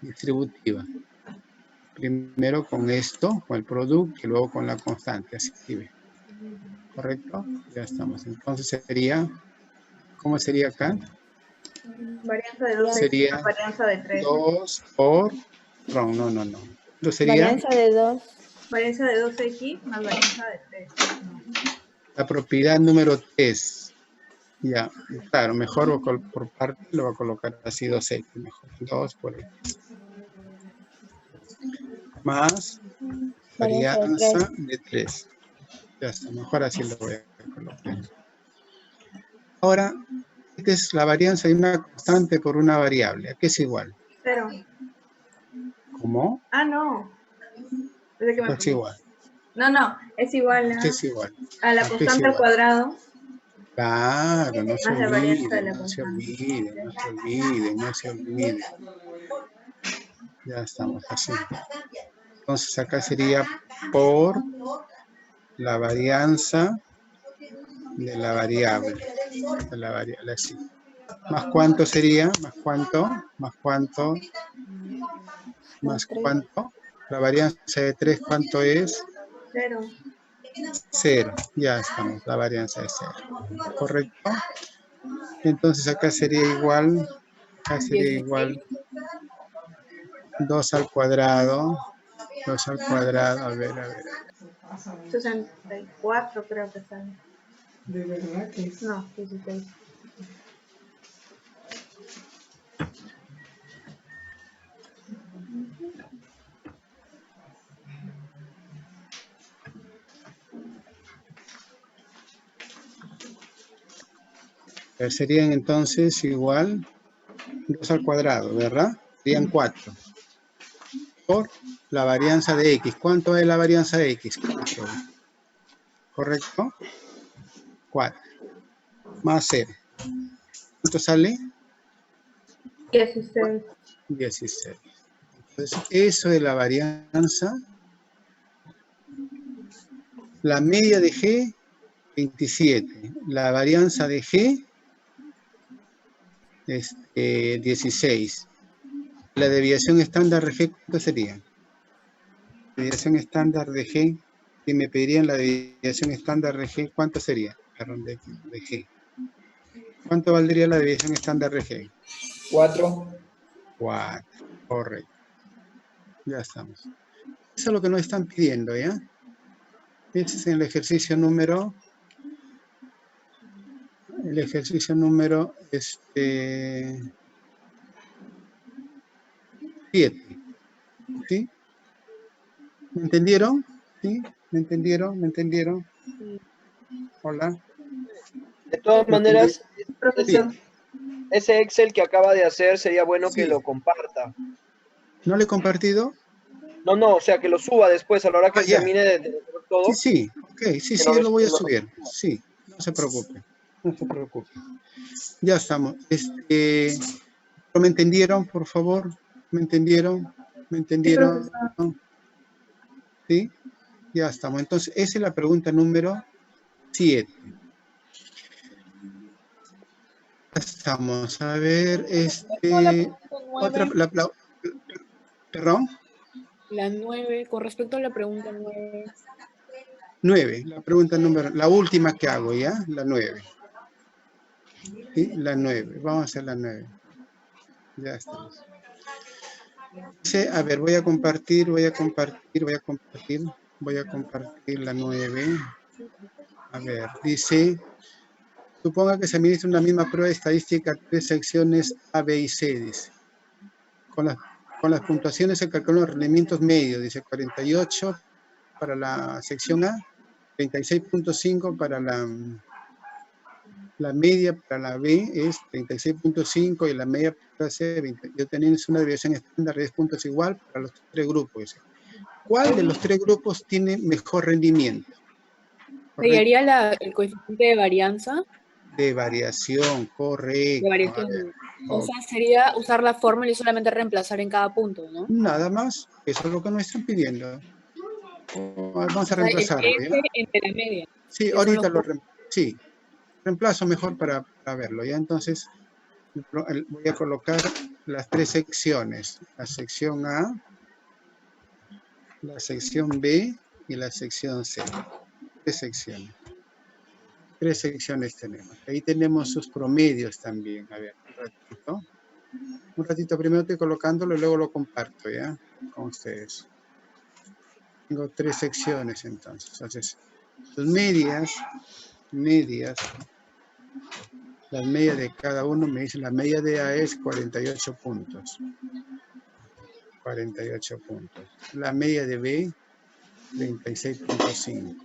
distributiva. Primero con esto, con el producto, y luego con la constante, así ve. ¿Correcto? Ya estamos. Entonces sería, ¿cómo sería acá? Varianza de 2x Sería más varianza de 3. 2 por... No. Lo sería Varianza de 2. Varianza de 2x más varianza de 3. la propiedad número 3. Ya, claro, mejor por parte lo va a colocar así 2x, mejor. 2 por x. Más varianza de 3. Ya está, mejor así lo voy a colocar. Ahora, esta es la varianza de una constante por una variable. ¿A qué es igual? 0. ¿Cómo? Ah, no. Pensé que me Es igual. No, es igual ¿A qué es igual? a la ¿A qué es constante al igual? cuadrado Claro, no se más la varianza de olvide, la no se constante. olvide, no se olvide, no se olvide. Ya estamos así. Entonces acá sería por la varianza de la variable. De la variable, así. ¿Más cuánto sería? ¿Más cuánto? ¿Más cuánto? ¿Más cuánto? La varianza de 3, ¿cuánto es? 0. 0. Ya estamos, la varianza de 0. ¿Correcto? Entonces acá sería igual 2 al cuadrado. 2 al cuadrado, a ver. 64 creo que sale. ¿De verdad que es? No, 16. Serían entonces igual 2 al cuadrado, ¿verdad? Serían 4. Por la varianza de x. ¿Cuánto es la varianza de x? 4. ¿Correcto? 4. Más 0. ¿Cuánto sale? 16. 16. Entonces, eso de la varianza, la media de G, 27. La varianza de G, 16. La desviación estándar de G, ¿cuánto sería? La desviación estándar de G, si me pedirían la desviación estándar de G, ¿cuánto sería? Perdón, de G. ¿Cuánto valdría la desviación estándar de G? 4. 4. Correcto. Ya estamos. Eso es lo que nos están pidiendo, ¿ya? Este es el ejercicio número... El ejercicio número 7. ¿Sí? ¿Me entendieron? ¿Sí? ¿Me entendieron? ¿Me entendieron? Hola. De todas ¿Me entendieron? maneras, Profesor. ese Excel que acaba de hacer sería bueno que Sí. lo comparta. ¿No le he compartido? No, o sea, que lo suba después, a la hora que Ya. termine de hacer todo. Sí. Ok, sí, Que lo, lo voy a que lo- subir. Sí, no se preocupe. No se preocupe. Ya estamos. ¿No me entendieron, por favor? ¿Me entendieron? ¿Me Sí, entendieron? profesor. ¿Sí? Ya estamos. Entonces, esa es la pregunta número 7. Estamos. A ver, otra, perdón. La 9, con respecto a la pregunta 9. 9, la pregunta número, la última que hago, ¿ya? La 9. ¿Sí? La 9. Vamos a hacer la 9. Ya estamos. Dice, a ver, voy a compartir la 9. A ver, dice, suponga que se administra una misma prueba estadística a 3 secciones A, B y C, dice. Con las puntuaciones se calculan los rendimientos medios, dice 48 para la sección A, 36.5 para la media para la B es 36.5 y la media para C 20. Yo tenía una desviación estándar de 10 puntos igual para los 3 grupos. Dice. ¿Cuál de los 3 grupos tiene mejor rendimiento? ¿Se haría el coeficiente de varianza? De variación, correcto. De variación. O sea, sería usar la fórmula y solamente reemplazar en cada punto, ¿no? Nada más, eso es lo que nos están pidiendo. Vamos a reemplazarlo, El ¿ya? F entre la media. Sí, Que son ahorita los reemplazo mejor para verlo, ¿ya? Entonces, Voy a colocar las tres secciones. La sección A, la sección B y la sección C. Tres secciones. Tres secciones tenemos. Ahí tenemos sus promedios también. A ver, un ratito. Un ratito, primero estoy colocándolo y luego lo comparto, ¿ya? Con ustedes. Tengo tres secciones entonces. Entonces, sus medias, las medias de cada uno me dicen, la media de A es 48 puntos. 48 puntos. La media de B, 36.5.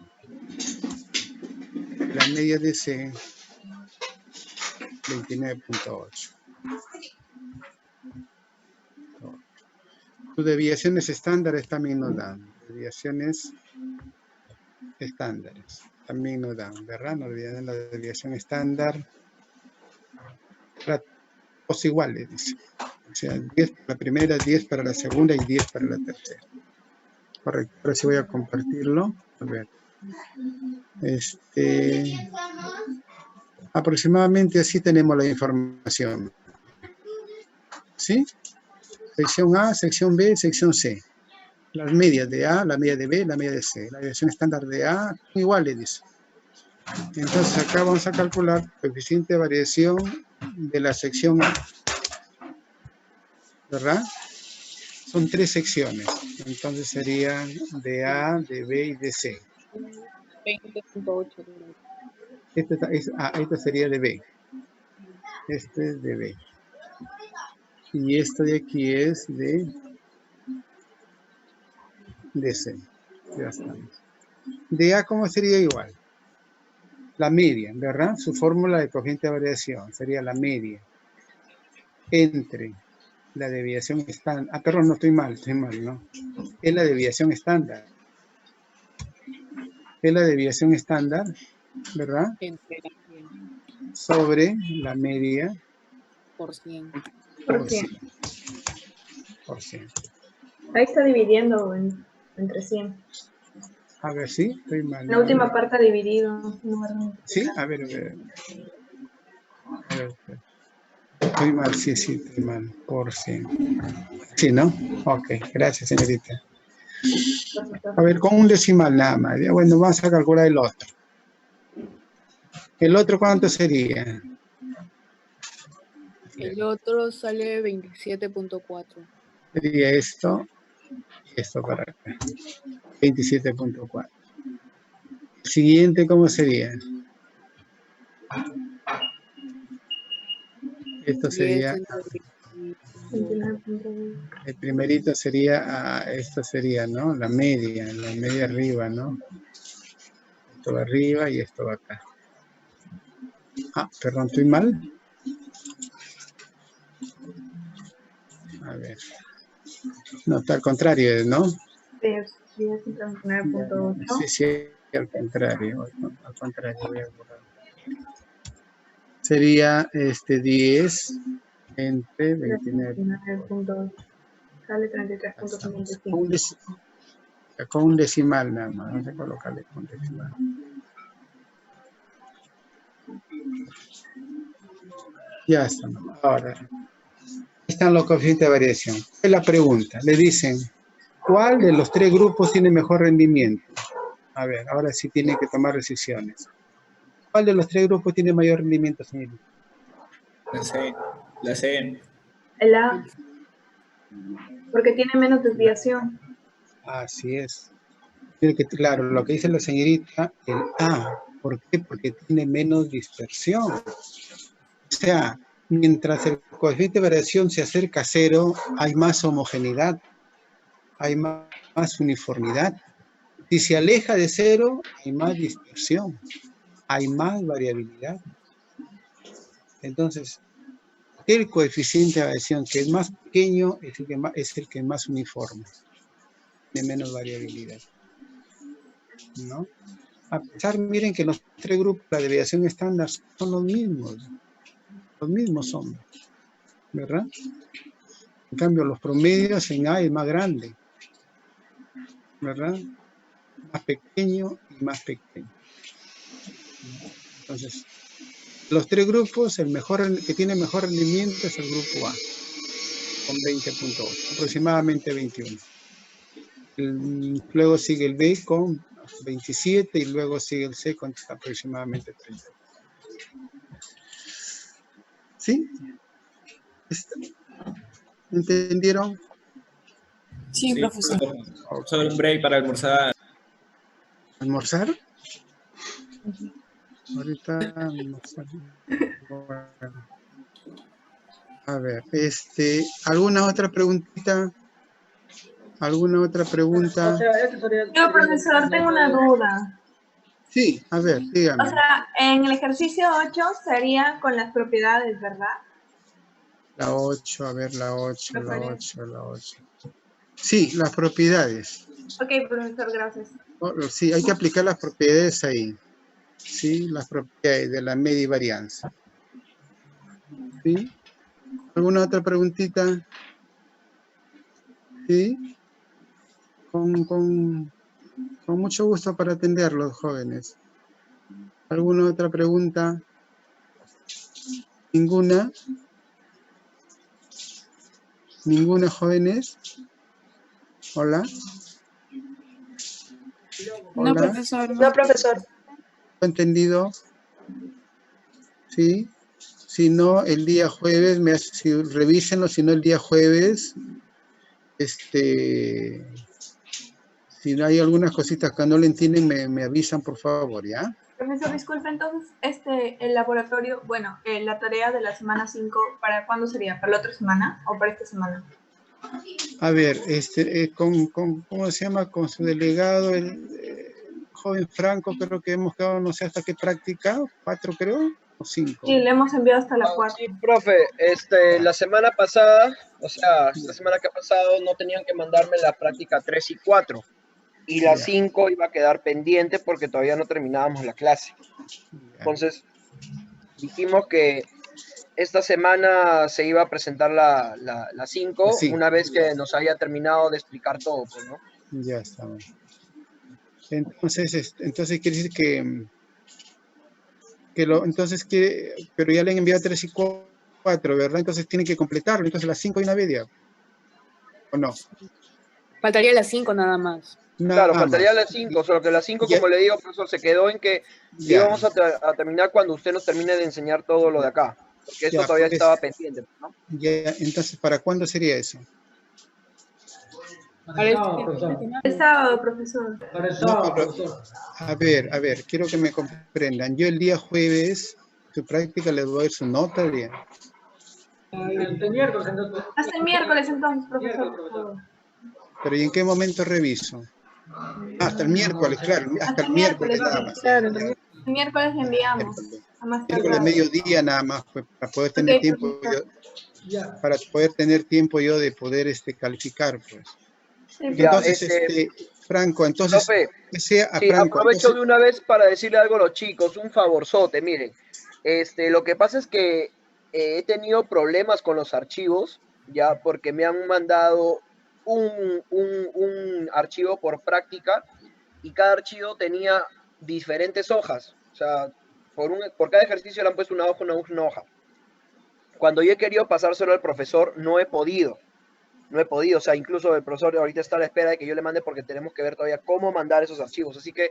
La media de C, 29.8. Sus desviaciones estándares también nos dan. Desviaciones estándares también nos dan, ¿verdad? Nos olviden la desviación estándar. Los iguales, dice. O sea, 10 para la primera, 10 para la segunda y 10 para la tercera. Correcto. Ahora sí voy a compartirlo. A ver. Aproximadamente así tenemos la información. ¿Sí? Sección A, sección B, sección C. Las medias de A, la media de B, la media de C. La desviación estándar de A son iguales, dice. Entonces acá vamos a calcular el coeficiente de variación de la sección A. ¿Verdad? Son tres secciones. Entonces sería de A, de B y de C. 20.8. Esta sería de B. Este es de B. Y esto de aquí es de C. Ya estamos. De A, ¿cómo sería igual? La media, ¿verdad? Su fórmula de coeficiente de variación sería la media entre la desviación estándar. Ah, perdón, no estoy mal, ¿no? Es la desviación estándar. Es la desviación estándar, ¿verdad? Entre la 100 Sobre la media por 100. ¿Por qué? por 100. Ahí está dividiendo entre 100. A ver, sí, estoy mal. La última parte ha dividido. Sí, a ver. Estoy mal, sí, estoy mal. Por 100. Sí, ¿no? Ok, gracias, señorita. A ver, con un decimal nada más. Ya, bueno, vamos a calcular el otro. ¿El otro cuánto sería? El otro sale 27.4. Sería esto y esto para acá. 27.4. El siguiente, ¿cómo sería? Esto sería, el primerito sería, esto sería, ¿no? La media arriba, ¿no? Esto va arriba y esto va acá. Ah, perdón, ¿estoy mal? A ver. No, está al contrario, ¿no? Sí, 9.8. Sí, al contrario. Al contrario, voy a borrar. Sería 10 entre 29. 29.8. Sale 33.55. Con un decimal nada más. Vamos a colocarle con decimal. Ya está. Ahora, están los coeficientes de variación. Es la pregunta. Le dicen, ¿cuál de los tres grupos tiene mejor rendimiento? A ver, ahora sí tiene que tomar decisiones. ¿Cuál de los tres grupos tiene mayor rendimiento, señorita? La C. La C. El A, porque tiene menos desviación. Así es. Claro, lo que dice la señorita, el A. ¿Por qué? Porque tiene menos dispersión. O sea, mientras el coeficiente de variación se acerca a cero, hay más homogeneidad, hay más uniformidad. Si se aleja de cero, hay más dispersión, hay más variabilidad. Entonces, el coeficiente de variación que es más pequeño es el que es más uniforme, tiene menos variabilidad, ¿no? A pesar, miren que los tres grupos de la desviación estándar son los mismos son, ¿verdad? En cambio, los promedios en A es más grande, ¿verdad? Más pequeño y más pequeño. Entonces, Los tres grupos, el que tiene mejor rendimiento es el grupo A, con 20.8, aproximadamente 21. Luego sigue el B con 27 y luego sigue el C con aproximadamente 30. ¿Sí? ¿Entendieron? Sí, Sí, profesor. profesor. Solo un break para almorzar. ¿Almorzar? Ahorita almorzar. Bueno. A ver, ¿alguna otra preguntita? ¿Alguna otra pregunta? Yo, profesor, tengo una duda. Sí, a ver, O dígame. sea, en el ejercicio 8 sería con las propiedades, ¿verdad? La 8, a ver, la 8, ¿Me la parece? 8, la 8. Sí, las propiedades. Ok, profesor, gracias. Sí, hay que aplicar las propiedades ahí. Sí, las propiedades de la media varianza. ¿Sí? ¿Alguna otra preguntita? ¿Sí? Con mucho gusto para atenderlos, jóvenes. ¿Alguna otra pregunta? ¿Ninguna? ¿Ninguna, jóvenes? Hola. No, Hola. profesor, no. No, profesor. ¿Entendido? ¿Sí? Si no, el día jueves, revísenlo, si no el día jueves, si no hay algunas cositas que no le entienden, me avisan, por favor, ¿ya? Profesor, disculpe, entonces, el laboratorio, bueno, la tarea de la semana 5, ¿para cuándo sería? ¿Para la otra semana o para esta semana? A ver, ¿cómo se llama? Con su delegado, joven Franco, creo que hemos quedado, no sé hasta qué práctica, 4 creo, o 5. Sí, le hemos enviado hasta la 4. Sí, profe, la semana pasada, o sea, la semana que ha pasado no tenían que mandarme la práctica 3 y 4. Y la Ya, 5 iba a quedar pendiente porque todavía no terminábamos la clase. ya, Entonces, dijimos que esta semana se iba a presentar la 5 sí, una vez que nos haya terminado de explicar todo, pues, ¿no? ya estamos. Entonces quiere decir entonces pero ya le han enviado 3 y 4, ¿verdad? Entonces tienen que completarlo, entonces las 5 y una media, ¿o no? Faltaría las 5 nada más. Claro, Nada faltaría más. la 5, solo que la 5, Ya, como le digo, profesor, se quedó en que ya, íbamos a terminar cuando usted nos termine de enseñar todo lo de acá, porque eso ya, todavía pues, estaba pendiente, ¿no? ya, entonces, ¿para cuándo sería eso? Para este fin de semana. El sábado, profesor. No, pero, a ver, quiero que me comprendan. Yo el día jueves, su práctica les doy su nota, bien. Hasta el miércoles, entonces, profesor, por favor. Pero ¿y en qué momento reviso? Hasta el miércoles, claro, hasta Hasta el el miércoles miércoles, nada sí. más. Ya, Claro, ya, también. El miércoles le enviamos. miércoles. A más Miércoles tardar. mediodía nada más, pues, para poder Ok, tener tiempo profesor. yo de poder calificar, pues. Sí, Ya, Entonces, Franco, entonces, profe, que sea a sí, Franco, aprovecho entonces, de una vez para decirle algo a los chicos, un favorzote, miren. Lo que pasa es que he tenido problemas con los archivos, ya, porque me han mandado un archivo por práctica y cada archivo tenía diferentes hojas. O sea, por cada ejercicio le han puesto una hoja, una hoja. Cuando yo he querido pasárselo al profesor, no he podido. No he podido, o sea, incluso el profesor ahorita está a la espera de que yo le mande porque tenemos que ver todavía cómo mandar esos archivos. Así que,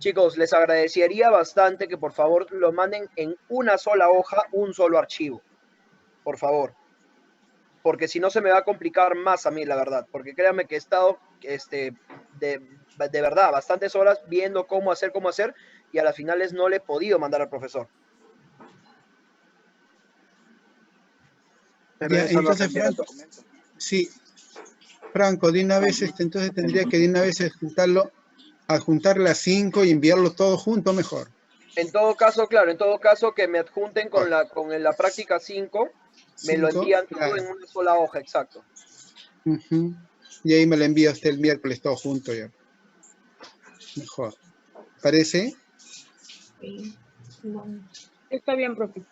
chicos, les agradecería bastante que por favor lo manden en una sola hoja, un solo archivo. Por favor. Porque si no se me va a complicar más a mí, la verdad. Porque créanme que he estado de verdad bastantes horas viendo cómo hacer, y a las finales no le he podido mandar al profesor. ya, entonces, Franco, sí, Franco, de una vez, entonces tendría que de una vez adjuntar las 5 y enviarlo todo junto mejor. En todo caso, claro, en todo caso que me adjunten con Mejor. la práctica 5, me lo 5, envían todo claro. en una sola hoja, exacto. Y ahí me lo envía usted el miércoles todo junto ya. Mejor. ¿Parece? sí. Bueno. Está bien, profe.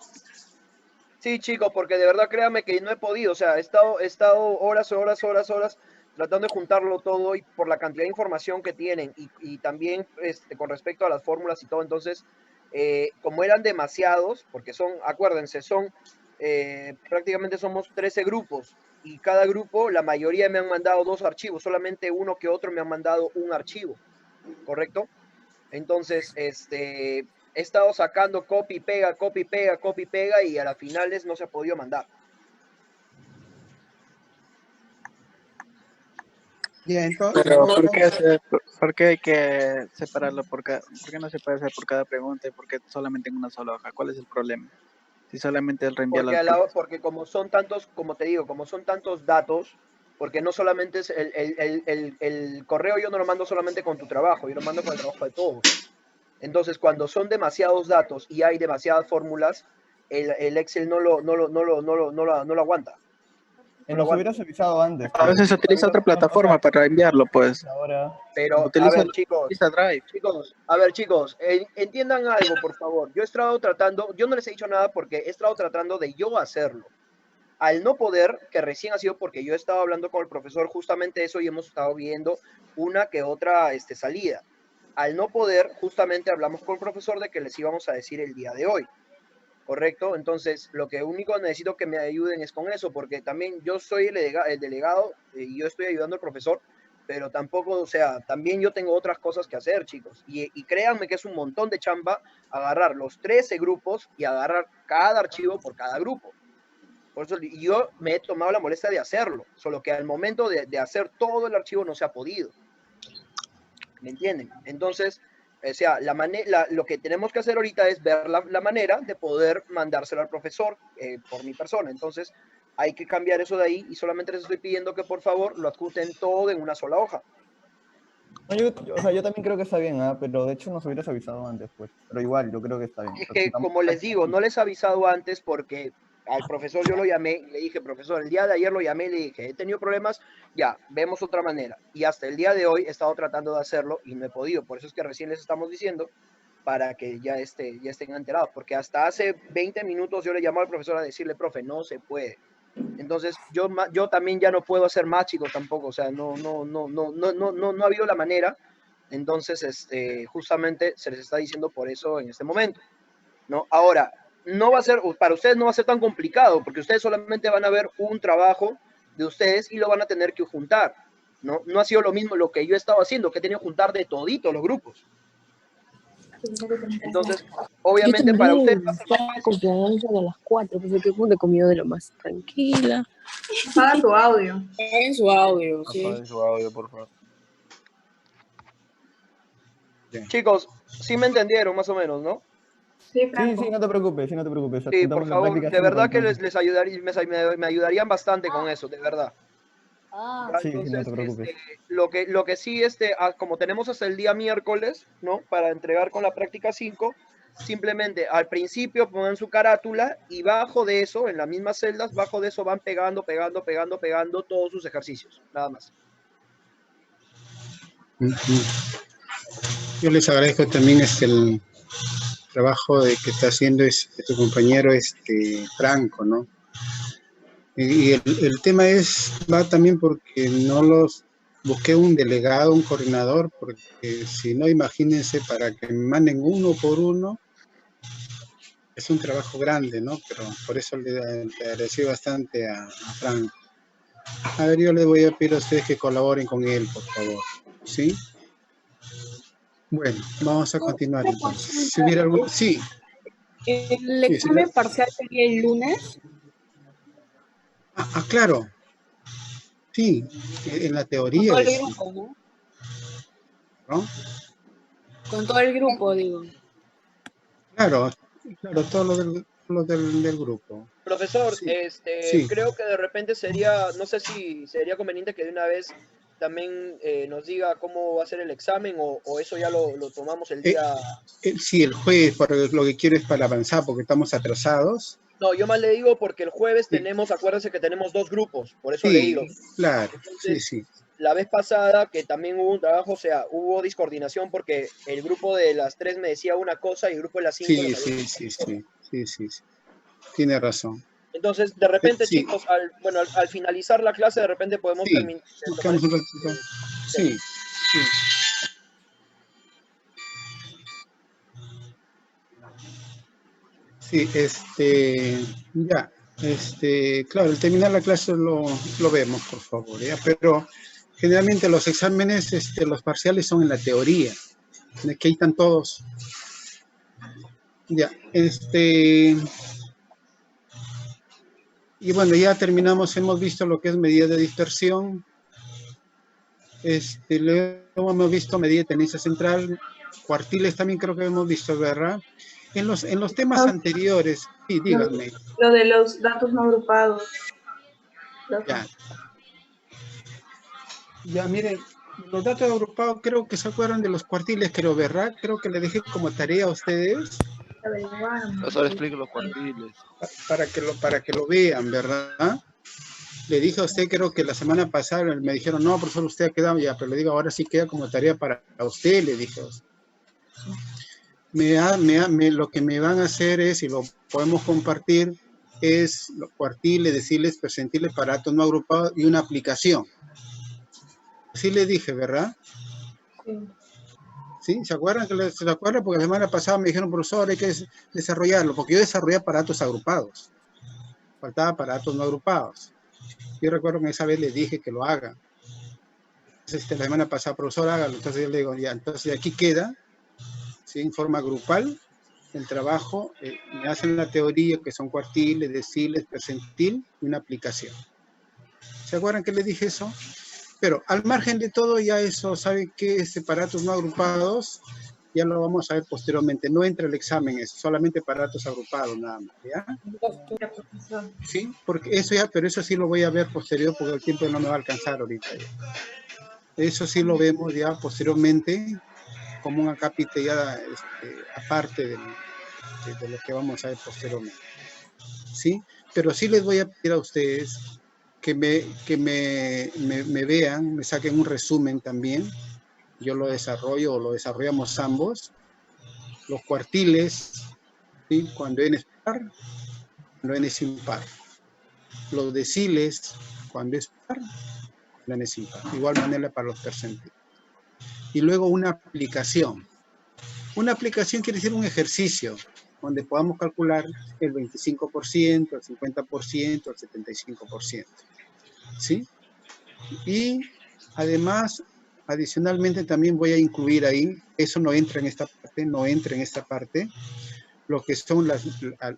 Sí, chicos, porque de verdad créanme que no he podido, o sea, he estado horas tratando de juntarlo todo y por la cantidad de información que tienen y también con respecto a las fórmulas y todo, entonces como eran demasiados, porque son, acuérdense, son prácticamente somos 13 grupos, y cada grupo, la mayoría me han mandado 2 archivos, solamente uno que otro me han mandado un archivo, ¿correcto? Entonces, he estado sacando copy, pega, copy, pega, copy, pega, y a las finales no se ha podido mandar. Bien, entonces, Pero ¿por qué hay que separarlo por por qué no se puede hacer por cada pregunta y por qué solamente en una sola hoja? ¿Cuál es el problema? Si solamente el reenviarlo Porque, al profesor. porque como son tantos, como te digo, como son tantos datos, porque no solamente es el correo, yo no lo mando solamente con tu trabajo, yo lo mando con el trabajo de todos. Entonces, cuando son demasiados datos y hay demasiadas fórmulas, el Excel no lo aguanta. Nos hubieras avisado antes. A veces se utiliza otra plataforma para enviarlo, pues. Ahora, Pero, Utiliza Drive. chicos, entiendan algo, por favor. Yo he estado tratando, yo no les he dicho nada porque he estado tratando de yo hacerlo. Al no poder, que recién ha sido porque yo he estado hablando con el profesor justamente eso y hemos estado viendo una que otra salida. Al no poder, justamente hablamos con el profesor de que les íbamos a decir el día de hoy. ¿Correcto? Entonces, lo que único necesito que me ayuden es con eso, porque también yo soy el delegado y yo estoy ayudando al profesor, pero tampoco, o sea, también yo tengo otras cosas que hacer, chicos. Y créanme que es un montón de chamba agarrar los 13 grupos y agarrar cada archivo por cada grupo. Por eso yo me he tomado la molestia de hacerlo, solo que al momento de hacer todo el archivo no se ha podido. ¿Me entienden? Entonces, o sea, lo que tenemos que hacer ahorita es ver la manera de poder mandárselo al profesor por mi persona. Entonces, hay que cambiar eso de ahí y solamente les estoy pidiendo que por favor lo adjunten todo en una sola hoja. yo también creo que está bien, pero de hecho nos hubieras avisado antes, pues. Pero igual, yo creo que está bien. Es que, como les digo, no les he avisado antes porque al profesor yo lo llamé y le dije, profesor, el día de ayer lo llamé y le dije, he tenido problemas, ya, vemos otra manera. Y hasta el día de hoy he estado tratando de hacerlo y no he podido. Por eso es que recién les estamos diciendo para que ya estén enterados. Porque hasta hace 20 minutos yo le llamé al profesor a decirle, profe, no se puede. Entonces, yo también ya no puedo hacer más, chicos, tampoco. O sea, no ha habido la manera. Entonces, justamente se les está diciendo por eso en este momento, ¿no? Ahora, no va a ser, para ustedes no va a ser tan complicado, porque ustedes solamente van a ver un trabajo de ustedes y lo van a tener que juntar, ¿no? No ha sido lo mismo lo que yo he estado haciendo, que he tenido que juntar de toditos los grupos. Entonces, obviamente para ustedes va a ser más fácil. A las 4, pues que he comido de lo más tranquila. Apaga tu audio. En su audio, sí. Apaguen su audio, por favor. Chicos, sí me entendieron más o menos, ¿no? Sí, Franco. Sí, no te preocupes, sí, no te preocupes. Sí, Adjuntamos por la favor, práctica de 5 verdad que entonces. les ayudaría, me ayudarían bastante con eso, de verdad. Ya, Sí, entonces, no te preocupes. lo que sí, como tenemos hasta el día miércoles, ¿no? Para entregar con la práctica 5, simplemente al principio pongan su carátula y bajo de eso, en las mismas celdas, bajo de eso van pegando todos sus ejercicios, nada más. Yo les agradezco también el trabajo que está haciendo tu compañero Franco, ¿no? Y el tema va también porque no los busqué un delegado, un coordinador, porque si no, imagínense, para que me manden uno por uno, es un trabajo grande, ¿no? Pero por eso le agradecí bastante a Franco. A ver, yo les voy a pedir a ustedes que colaboren con él, por favor, ¿sí? Bueno, vamos a continuar entonces. Si hubiera algún... Sí. ¿El examen parcial sería el lunes? Claro. Sí, en la teoría. Con todo el grupo, ¿no? Con todo el grupo, digo. Claro, todos los del grupo. Profesor, sí. Creo que de repente sería, no sé si sería conveniente que de una vez también nos diga cómo va a ser el examen o eso ya lo tomamos el día... Sí, el jueves, lo que quiero es para avanzar porque estamos atrasados. No, yo más le digo porque el jueves acuérdense que tenemos 2 grupos, por eso le digo. Claro, entonces, sí. La vez pasada que también hubo un trabajo, o sea, hubo discoordinación porque el grupo de las 3 me decía una cosa y el grupo de las 5 Sí. Tiene razón. Entonces, de repente, chicos, al finalizar la clase, de repente podemos terminar. Buscamos un ratito. Sí. Sí, ya, claro, al terminar la clase lo vemos, por favor, ¿ya? Pero generalmente los exámenes, los parciales son en la teoría, de que ahí están todos. Ya, y bueno, ya terminamos, hemos visto lo que es medida de dispersión, luego hemos visto medida de tendencia central, cuartiles también creo que hemos visto, ¿verdad? En los temas anteriores, sí, díganme. Lo de los datos no agrupados. Ya. Ya, miren, los datos agrupados creo que se acuerdan de los cuartiles, creo, ¿verdad? Creo que le dejé como tarea a ustedes. Profesor, explique los cuartiles. Para que lo vean, ¿verdad? Le dije a usted, creo que la semana pasada me dijeron, no, profesor, usted ha quedado ya, pero le digo, ahora sí queda como tarea para usted, le dije. Lo que me van a hacer es, y lo podemos compartir, es los cuartiles, deciles, percentiles para datos no agrupados y una aplicación. Sí le dije, ¿verdad? Sí. ¿Sí? ¿Se acuerdan? ¿Se acuerdan? Porque la semana pasada me dijeron, profesor, hay que desarrollarlo, porque yo desarrollé para datos agrupados. Faltaba para datos no agrupados. Yo recuerdo que esa vez le dije que lo haga. Entonces, la semana pasada, profesor, hágalo. Entonces yo le digo, ya, entonces aquí queda, ¿sí? En forma grupal, el trabajo, me hacen la teoría que son cuartiles, deciles, percentil y una aplicación. ¿Se acuerdan que le dije eso? Pero al margen de todo, ya eso, ¿sabe qué? Para datos no agrupados, ya lo vamos a ver posteriormente. No entra el examen, es solamente para datos agrupados nada más, ¿ya? Sí, porque eso ya, pero eso sí lo voy a ver posterior, porque el tiempo no me va a alcanzar ahorita. Eso sí lo vemos ya posteriormente, como un acápite ya aparte de lo que vamos a ver posteriormente. ¿Sí? Pero sí les voy a pedir a ustedes que me vean, me saquen un resumen también. Yo lo desarrollo o lo desarrollamos ambos. Los cuartiles, ¿sí? Cuando n es par, cuando n es impar. Los deciles, cuando es par, cuando n es impar. Igual manera para los percentiles. Y luego una aplicación. Una aplicación quiere decir un ejercicio donde podamos calcular el 25%, el 50%, el 75%. ¿Sí? Y además, adicionalmente también voy a incluir ahí, eso no entra en esta parte, lo que son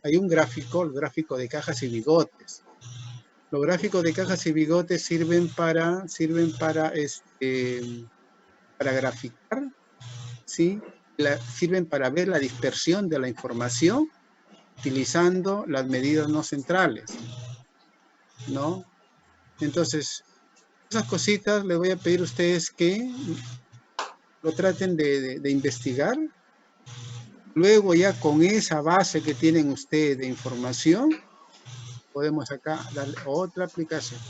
hay un gráfico, el gráfico de cajas y bigotes. Los gráficos de cajas y bigotes sirven para graficar, ¿sí? Sirven para ver la dispersión de la información utilizando las medidas no centrales, ¿no? Entonces, esas cositas les voy a pedir a ustedes que lo traten de investigar. Luego ya con esa base que tienen ustedes de información, podemos acá darle otra aplicación.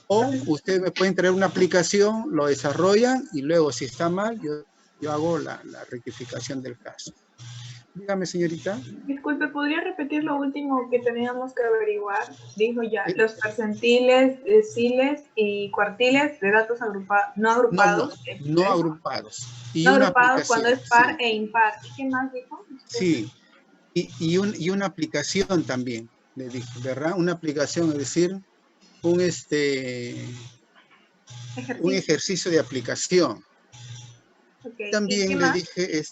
O ustedes me pueden traer una aplicación, lo desarrollan y luego si está mal, yo hago la rectificación del caso. Dígame, señorita. Disculpe, ¿podría repetir lo último que teníamos que averiguar? Dijo ya, los percentiles, deciles y cuartiles de datos no agrupados. No agrupados. Y no una agrupados cuando es par sí. e impar. ¿Y qué más dijo? Sí, y una aplicación también, le dije, ¿verdad? Una aplicación, es decir, un ejercicio de aplicación. Okay. También le dije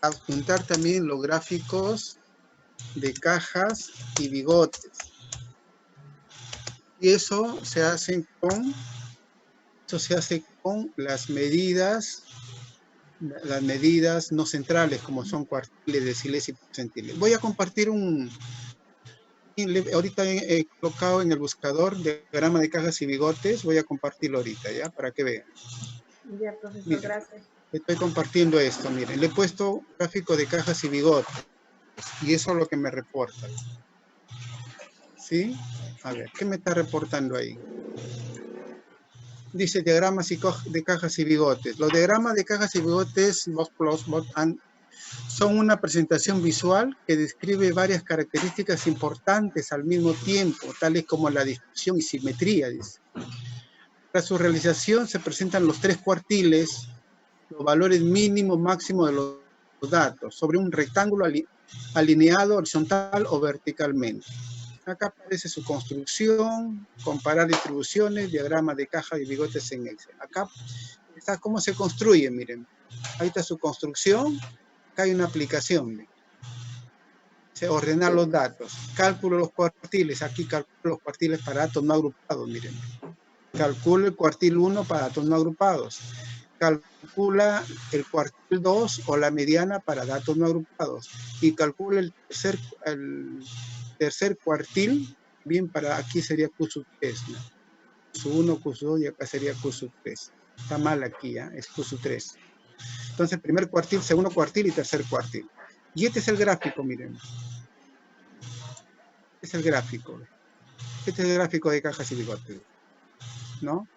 adjuntar también los gráficos de cajas y bigotes. Y eso se hace con las medidas no centrales, como son cuartiles, deciles y percentiles. Voy a compartir ahorita he colocado en el buscador diagrama de cajas y bigotes, voy a compartirlo ahorita, ¿ya? Para que vean. Ya, profesor, miren, gracias. Estoy compartiendo esto, miren, le he puesto gráfico de cajas y bigotes, y eso es lo que me reporta. ¿Sí? A ver, ¿qué me está reportando ahí? Dice diagramas de cajas y bigotes. Los diagramas de cajas y bigotes son una presentación visual que describe varias características importantes al mismo tiempo, tales como la dispersión y simetría, dice. Para su realización se presentan los tres cuartiles, los valores mínimos máximos de los datos, sobre un rectángulo alineado, horizontal o verticalmente. Acá aparece su construcción, comparar distribuciones, diagrama de caja y bigotes en Excel. Acá está cómo se construye, miren. Ahí está su construcción, acá hay una aplicación. Miren. Se ordenar los datos, cálculo los cuartiles, aquí calculo los cuartiles para datos no agrupados, miren. Calculo el cuartil 1 para datos no agrupados. Calcula el cuartil 2 o la mediana para datos no agrupados. Y calcula el tercer cuartil, bien, para aquí sería Q3, ¿no? Q1, Q2 y acá sería Q3. Está mal aquí, ¿eh? Es Q3. Entonces, primer cuartil, segundo cuartil y tercer cuartil. Y este es el gráfico, miren. Este es el gráfico. Este es el gráfico de cajas y bigotes, ¿no?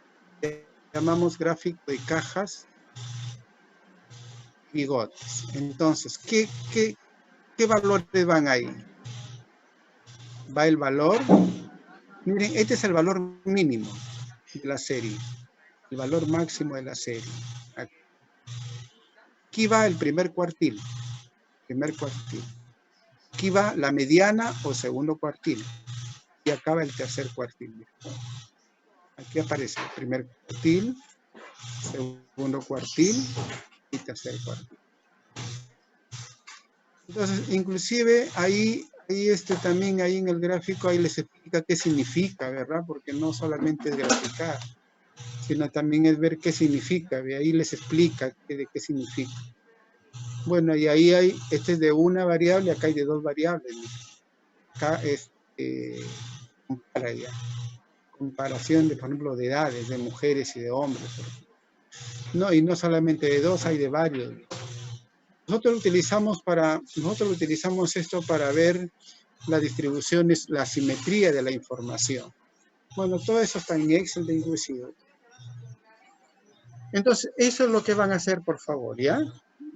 Llamamos gráfico de cajas y bigotes. Entonces, ¿qué valores van ahí? Va el valor. Miren, este es el valor mínimo de la serie. El valor máximo de la serie. Aquí va el primer cuartil. Aquí va la mediana o segundo cuartil. Y acaba el tercer cuartil. Aquí aparece el primer cuartil, segundo cuartil y tercer cuartil. Entonces, inclusive ahí también ahí en el gráfico ahí les explica qué significa, ¿verdad? Porque no solamente es graficar, sino también es ver qué significa. De ahí les explica de qué significa. Bueno, y ahí hay, este es de una variable, acá hay de dos variables. Acá es comparación de, por ejemplo, de edades, de mujeres y de hombres. No, y no solamente de dos, hay de varios. Nosotros utilizamos esto para ver las distribuciones, la simetría de la información. Bueno, todo eso está en Excel de inclusive. Entonces, eso es lo que van a hacer, por favor, ¿ya?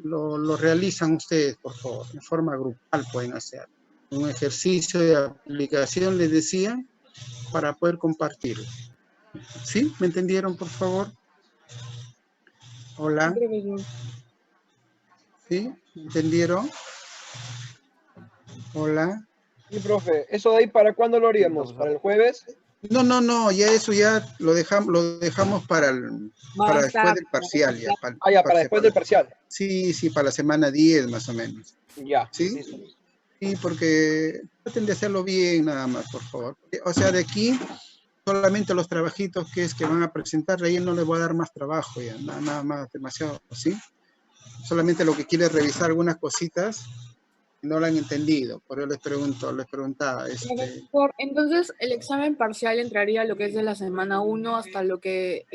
Lo realizan ustedes, por favor, en forma grupal pueden hacer. Un ejercicio de aplicación, les decía, para poder compartirlo. ¿Sí? ¿Me entendieron, por favor? Hola. ¿Sí? ¿Me entendieron? Hola. Sí, profe, ¿eso de ahí para cuándo lo haríamos? ¿Para el jueves? No, ya eso ya lo dejamos para después del parcial. Ya, para después del parcial. Sí, para la semana 10 más o menos. Ya. ¿Sí? Sí, porque traten de hacerlo bien nada más, por favor. O sea, de aquí, solamente los trabajitos que van a presentar, ahí no les voy a dar más trabajo ya, nada más, demasiado, ¿sí? Solamente lo que quiere es revisar algunas cositas. No lo han entendido, por eso les preguntaba. Entonces, el examen parcial entraría a lo que es de la semana 1 hasta lo que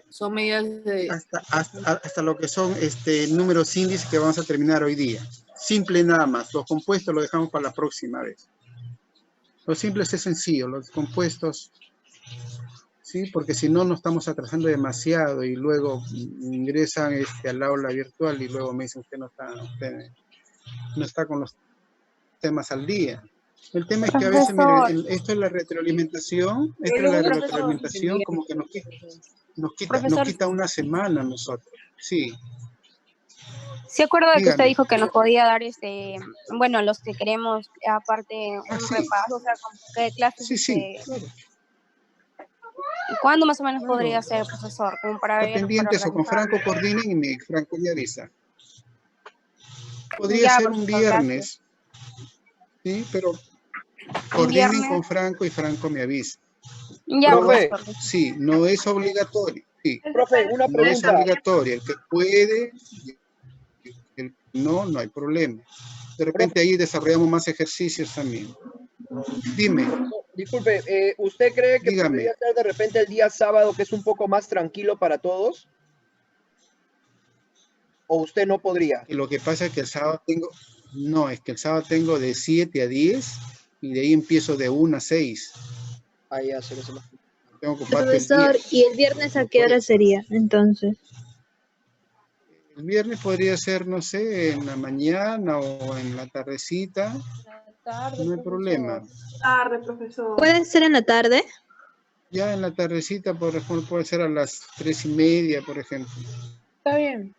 son medidas de... Hasta lo que son números índices que vamos a terminar hoy día. Simple nada más. Los compuestos los dejamos para la próxima vez. Los simples es sencillo, los compuestos, ¿sí? Porque si no, nos estamos atrasando demasiado y luego ingresan al aula virtual y luego me dicen usted no está con los temas al día. El tema es que a veces, miren, esto es la retroalimentación, como que nos quita una semana a nosotros. Sí. ¿Se acuerda de que usted dijo que nos podía dar, bueno, los que queremos, aparte, un repaso, o sea, qué clases? Sí, claro. ¿Cuándo más o menos podría ser, profesor? Como para ver, pendientes o con Franco coordinen y Franco me avisa. Podría ser un viernes, ¿sí? Pero coordinen con Franco y Franco me avisa. Ya, profe. Sí, no es obligatorio. Sí. Profe, una pregunta. No es obligatorio. El que puede, no hay problema. De repente ahí desarrollamos más ejercicios también. Dime. Disculpe, ¿usted cree que podría ser de repente el día sábado que es un poco más tranquilo para todos? ¿O usted no podría? Y lo que pasa es que el sábado tengo de 7 a 10 y de ahí empiezo de 1 a 6. Ah, ya, se lo sé. Profesor, ¿y el viernes a qué hora sería, entonces? El viernes podría ser, no sé, en la mañana o en la tardecita. No hay problema. Tarde, profesor. ¿Puede ser en la tarde? Ya en la tardecita, por ejemplo, puede ser a las 3:30, por ejemplo. Está bien.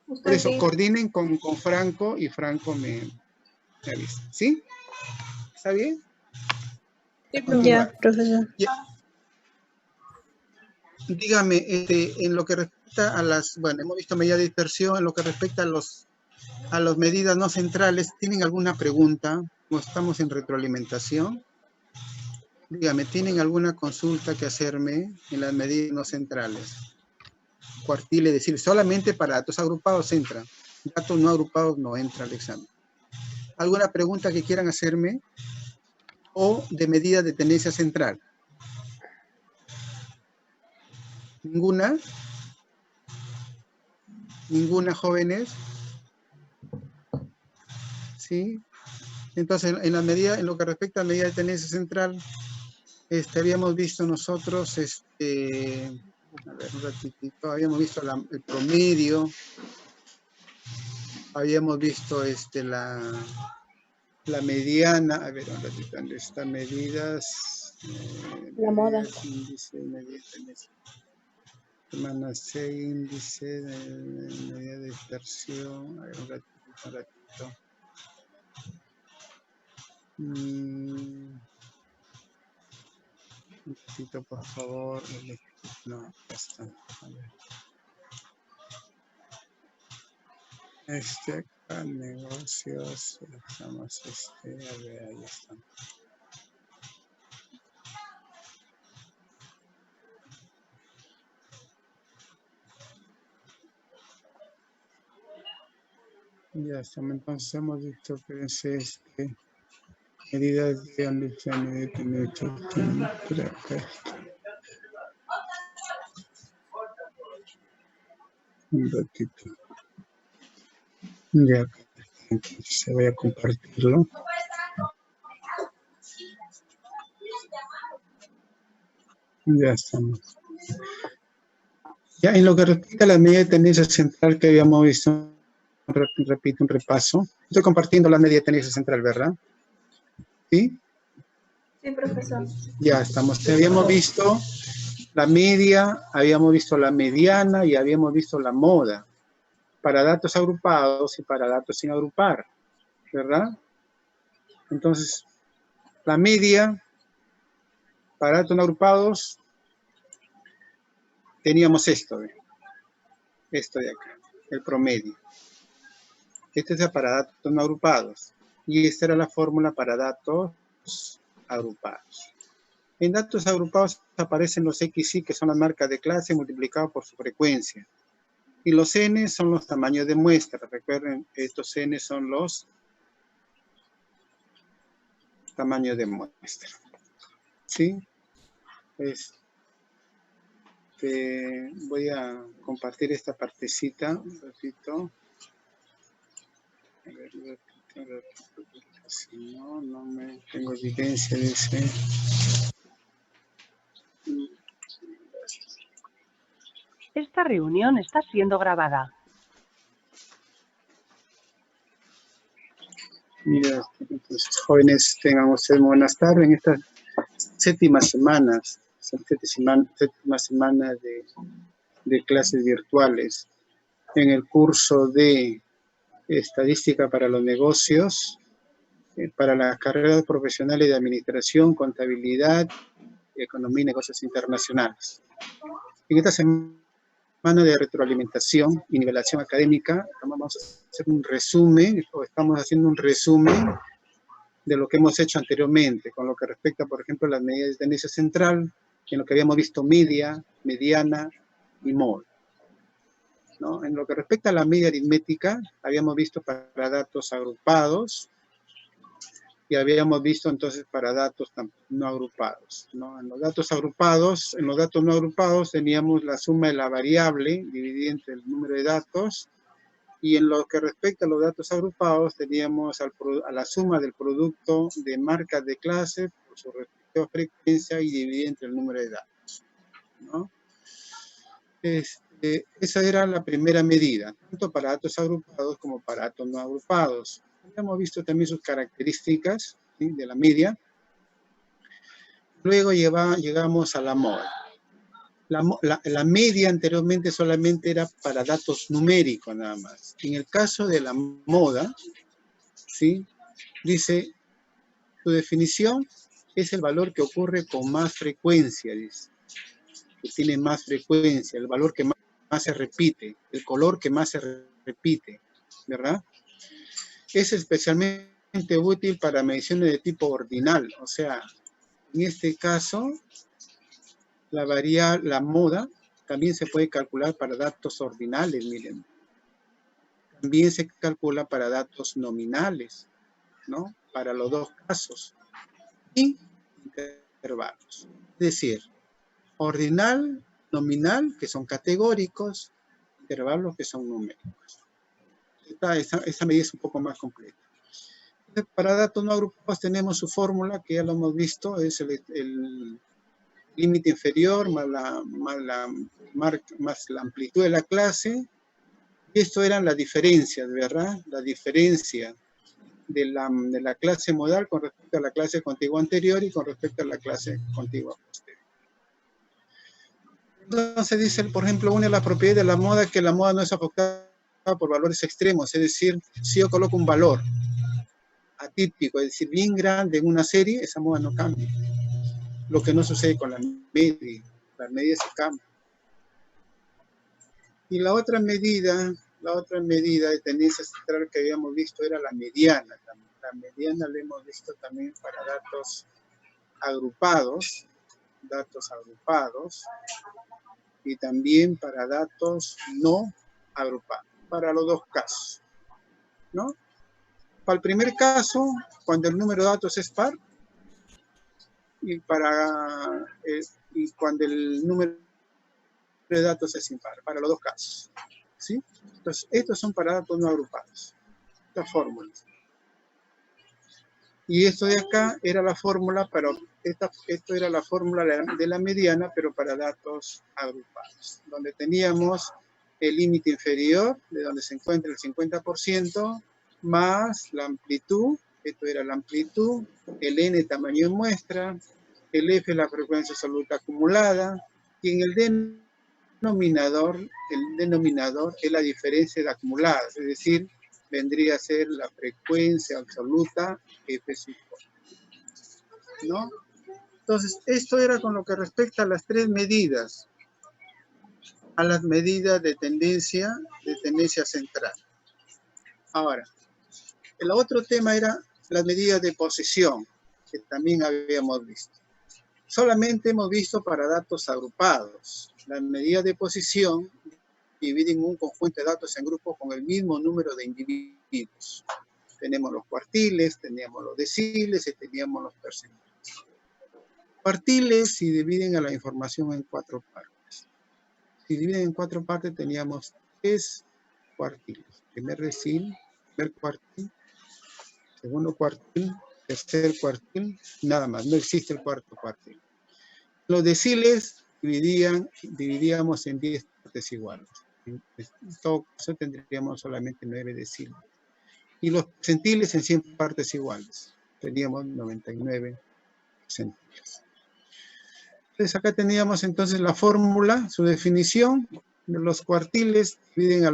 Usted Por eso, dice. coordinen con Franco y Franco me avisa. ¿Sí? ¿Está bien? Sí, A continuar. Ya, profesor. Ya. Dígame, en lo que respecta a las, bueno, hemos visto medida de dispersión, en lo que respecta a las medidas no centrales, ¿tienen alguna pregunta? ¿O estamos en retroalimentación? Dígame, ¿tienen alguna consulta que hacerme en las medidas no centrales? Cuartiles, es decir, solamente para datos agrupados entra. Datos no agrupados no entra al examen. ¿Alguna pregunta que quieran hacerme? ¿O de medida de tendencia central? ¿Ninguna? ¿Ninguna, jóvenes? ¿Sí? Entonces, en lo que respecta a medida de tendencia central, habíamos visto nosotros, a ver, un ratitito, habíamos visto el promedio, habíamos visto la mediana, a ver, un ratito, ¿dónde están medidas? La moda. Índice, medida de tendencia. Semana 6, índice de medida de dispersión, a ver, un ratito. Un poquito, por favor. No, ya está. A ver. Acá, negocios, estamos, a ver, ahí está. Ya estamos, entonces hemos visto que es medidas de ambición y de tenecho. Un ratito. Ya, entonces voy a compartirlo. Ya estamos. Ya, en lo que respecta a la medida de tendencia central que habíamos visto, repito un repaso. Estoy compartiendo la medida de tendencia central, ¿verdad? ¿Sí? Sí, profesor. Ya estamos. Habíamos visto la media, habíamos visto la mediana y habíamos visto la moda para datos agrupados y para datos sin agrupar, ¿verdad? Entonces, la media para datos no agrupados teníamos esto de acá, el promedio. Este es para datos no agrupados y esta era la fórmula para datos agrupados. En datos agrupados aparecen los XY, que son las marcas de clase multiplicados por su frecuencia. Y los N son los tamaños de muestra. Recuerden, estos N son los tamaños de muestra. ¿Sí? Voy a compartir esta partecita un ratito. A ver, si no, no me tengo evidencia de ese. Esta reunión está siendo grabada. Mira, entonces, jóvenes, tengan ustedes buenas tardes en estas séptimas semanas de clases virtuales. En el curso de Estadística para los Negocios, para las carreras profesionales de Administración, Contabilidad, Economía y Negocios Internacionales. En esta semana de retroalimentación y nivelación académica, vamos a hacer un resumen, o estamos haciendo un resumen de lo que hemos hecho anteriormente, con lo que respecta, por ejemplo, a las medidas de tendencia central, en lo que habíamos visto media, mediana y moda. ¿No? En lo que respecta a la media aritmética, habíamos visto para datos agrupados y habíamos visto entonces para datos no agrupados, ¿no? En los datos agrupados, en los datos no agrupados teníamos la suma de la variable dividida entre el número de datos, y en lo que respecta a los datos agrupados teníamos a la suma del producto de marcas de clase por su respectiva frecuencia y dividida entre el número de datos, ¿no? Esa era la primera medida, tanto para datos agrupados como para datos no agrupados. Hemos visto también sus características, ¿sí?, de la media. Luego llegamos a la moda. La media anteriormente solamente era para datos numéricos nada más. En el caso de la moda, ¿sí? Dice, su definición es el valor que ocurre con más frecuencia, dice. Que tiene más frecuencia, el valor que más se repite, el color que más se repite, ¿verdad? Es especialmente útil para mediciones de tipo ordinal, o sea, en este caso, la moda también se puede calcular para datos ordinales, miren. También se calcula para datos nominales, ¿no? Para los dos casos. Y intervalos. Es decir, ordinal, nominal, que son categóricos, intervalos que son numéricos. Esta medida es un poco más completa. Entonces, para datos no agrupados tenemos su fórmula, que ya lo hemos visto, es el límite inferior más la amplitud de la clase. Y esto eran las diferencias, ¿verdad? La diferencia de la clase modal con respecto a la clase contigua anterior y con respecto a la clase contigua posterior. Entonces dice, por ejemplo, una de las propiedades de la moda es que la moda no es afectada por valores extremos, es decir, si yo coloco un valor atípico, es decir, bien grande en una serie, esa moda no cambia. Lo que no sucede con la media se cambia. Y la otra medida de tendencia central que habíamos visto era la mediana. La mediana la hemos visto también para datos agrupados y también para datos no agrupados, para los dos casos, ¿no? Para el primer caso, cuando el número de datos es par, y cuando el número de datos es impar, para los dos casos, ¿sí? Entonces, estos son para datos no agrupados, estas fórmulas. Y esto de acá era la fórmula para, esto era la fórmula de la mediana, pero para datos agrupados, donde teníamos el límite inferior, de donde se encuentra el 50%, más la amplitud, esto era la amplitud, el n tamaño de muestra, el f es la frecuencia absoluta acumulada, y en el denominador es la diferencia de acumuladas, es decir, vendría a ser la frecuencia absoluta f sub, ¿no? Entonces, esto era con lo que respecta a las tres medidas, a las medidas de tendencia central. Ahora, el otro tema era las medidas de posición, que también habíamos visto. Solamente hemos visto para datos agrupados. Las medidas de posición dividen un conjunto de datos en grupos con el mismo número de individuos. Tenemos los cuartiles, teníamos los deciles y teníamos los percentiles. Cuartiles se dividen a la información en 4 partes. Si dividen en 4 partes teníamos 3 cuartiles. Primer decil, primer cuartil, segundo cuartil, tercer cuartil, nada más, no existe el cuarto cuartil. Los deciles dividíamos en 10 partes iguales. En todo caso tendríamos solamente 9 deciles. Y los percentiles en 100 partes iguales. Teníamos 99 percentiles. Entonces acá teníamos entonces la fórmula, su definición. Los cuartiles dividen a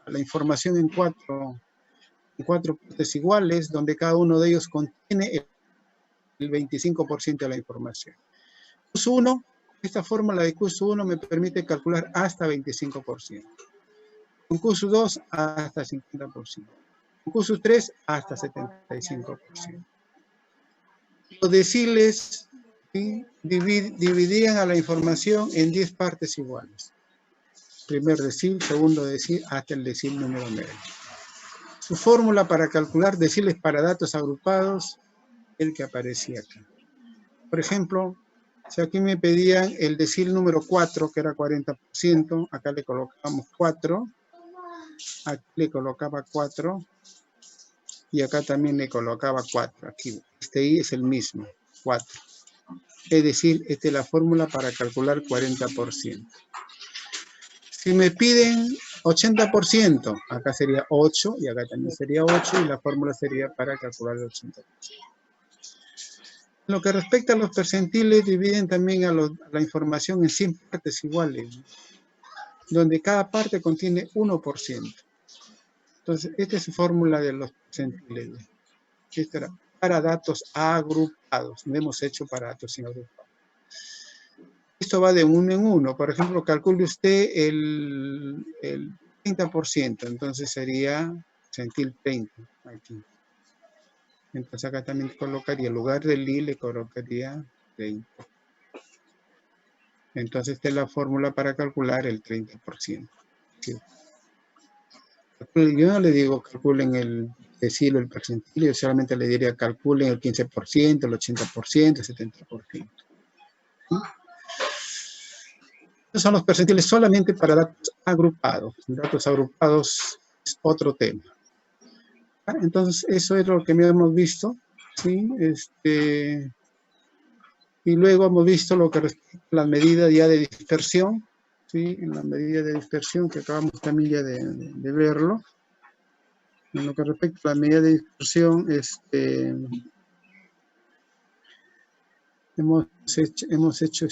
la información en 4 partes iguales, donde cada uno de ellos contiene el 25% de la información. Q1, esta fórmula de Q1 me permite calcular hasta 25%. Con Q2 hasta 50%. Con Q3 hasta 75%. Los deciles, ¿sí?, dividían a la información en 10 partes iguales. Primer decil, segundo decil, hasta el decil número 9. Su fórmula para calcular deciles para datos agrupados, el que aparecía acá. Por ejemplo, si aquí me pedían el decil número 4, que era 40%, acá le colocamos 4, aquí le colocaba 4, y acá también le colocaba 4. Aquí, este I es el mismo, 4. Es decir, esta es la fórmula para calcular 40%. Si me piden 80%, acá sería 8, y acá también sería 8, y la fórmula sería para calcular el 80%. En lo que respecta a los percentiles, dividen también a la información en 100 partes iguales, donde cada parte contiene 1%. Entonces, esta es su fórmula de los percentiles. Esto era para datos agrupados, no hemos hecho para datos sin agrupar. Esto va de uno en uno. Por ejemplo, calcule usted el 30%, entonces sería percentil 30 aquí. Entonces acá también colocaría, en lugar del I le colocaría 30. Entonces esta es la fórmula para calcular el 30%. ¿Sí? Yo no le digo calculen el decilo, el percentil, yo solamente le diría calculen el 15%, el 80%, el 70%. ¿Sí? Estos son los percentiles solamente para datos agrupados. Datos agrupados es otro tema. Entonces, eso es lo que hemos visto, ¿sí? Y luego hemos visto lo que respecta a las medidas ya de dispersión, ¿sí? En la medida de dispersión que acabamos también ya de verlo. En lo que respecta a la medida de dispersión, hemos hecho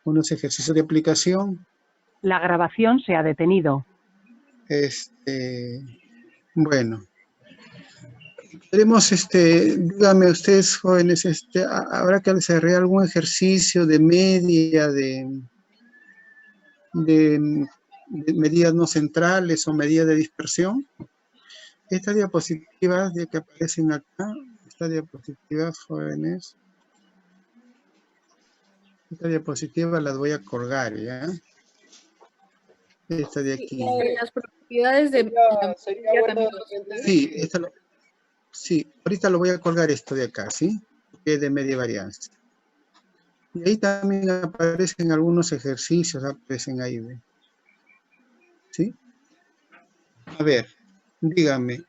unos ejercicios de aplicación. La grabación se ha detenido. Bueno, queremos, dígame ustedes, jóvenes, ¿habrá que hacer algún ejercicio de media, de medidas no centrales o medidas de dispersión? Estas diapositivas que aparecen acá, estas diapositivas, jóvenes, estas diapositivas las voy a colgar, ¿ya? Esta de aquí. Las propiedades de... Sería bueno de repente... Sí, ahorita lo voy a colgar esto de acá, ¿sí? Que es de media varianza. Y ahí también aparecen algunos ejercicios, aparecen ahí, ¿ve? ¿Sí? A ver, dígame,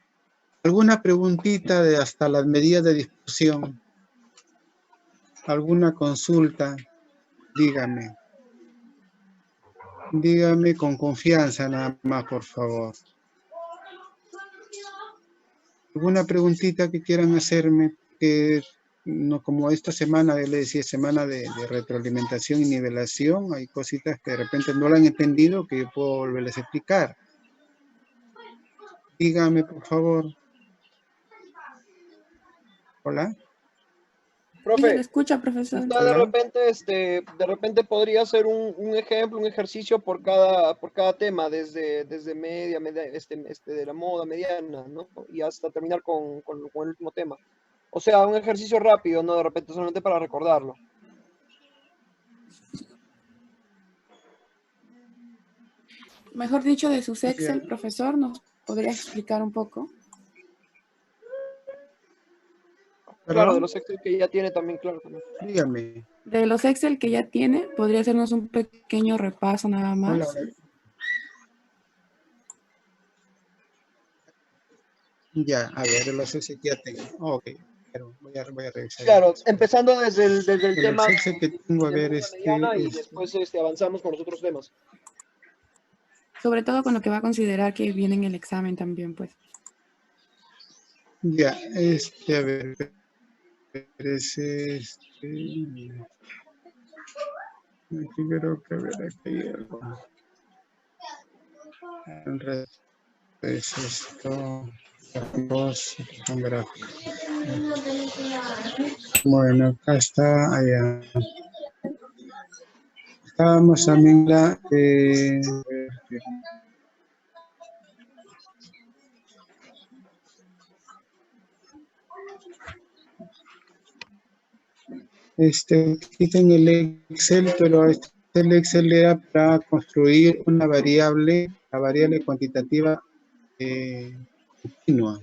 ¿alguna preguntita de hasta las medidas de dispersión? ¿Alguna consulta? Dígame. Dígame con confianza nada más, por favor. ¿Alguna preguntita que quieran hacerme? Que no, como esta semana, le decía, semana de retroalimentación y nivelación, hay cositas que de repente no la han entendido que yo puedo volverles a explicar. Dígame, por favor. Hola. Profe, Sí, se le escucha, profesor. usted de repente podría hacer un ejemplo, un ejercicio por cada tema, desde media de la moda mediana, ¿no? Y hasta terminar con el último tema. O sea, un ejercicio rápido, ¿no? De repente solamente para recordarlo. Mejor dicho, de sus Excel, profesor, ¿nos podría explicar un poco? Claro, de los Excel que ya tiene también, claro. También. Dígame. De los Excel que ya tiene, ¿podría hacernos un pequeño repaso nada más? Hola. Ya, a ver, de los Excel que ya tengo. Ok, pero voy a revisar. Claro, empezando desde el tema los Excel que tengo, a ver, y después avanzamos con los otros temas. Sobre todo con lo que va a considerar que viene en el examen también, pues. Ya, a ver, parece aquí creo que ver aquí hay algo. Es esto, son gráficos. Bueno, acá está, allá. Estábamos también la quiten el Excel, pero el Excel era para construir una variable, la variable cuantitativa continua,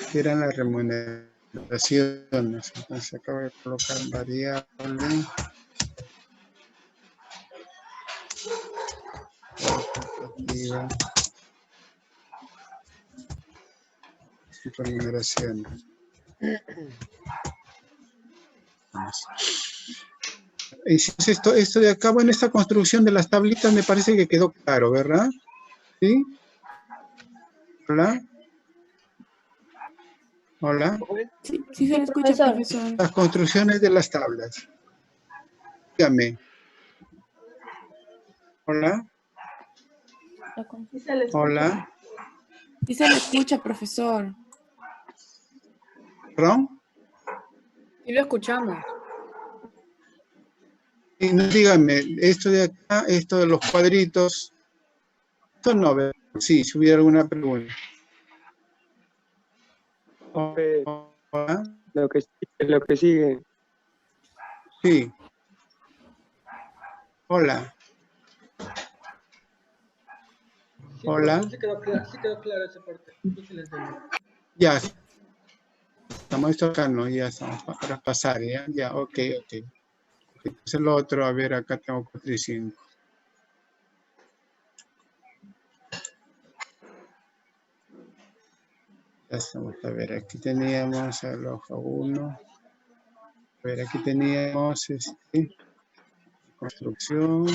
que eran las remuneraciones. Entonces acabo de colocar variable cuantitativa remuneraciones. Y si es esto de acá, bueno, esta construcción de las tablitas me parece que quedó claro, ¿verdad? ¿Sí? ¿Hola? Hola. Sí, sí se le escucha, profesor. profesor. Las construcciones de las tablas. Dígame. Hola. Sí se le escucha. Hola. Sí se le escucha, profesor. ¿Perdón? Sí lo escuchamos. Y no, dígame, esto de acá, esto de los cuadritos, esto no, ¿verdad? Sí, si hubiera alguna pregunta. Hola. Lo que sigue. Sí. Hola. Sí, Hola. profesor, sí quedó claro esa parte. Sí se le entendió. Ya. Estamos tocando, ya estamos para pasar, ya, ya, ok. Entonces lo otro, a ver, acá tengo 4 y 5. Ya estamos, a ver, aquí teníamos el hoja 1. A ver, aquí teníamos construcción.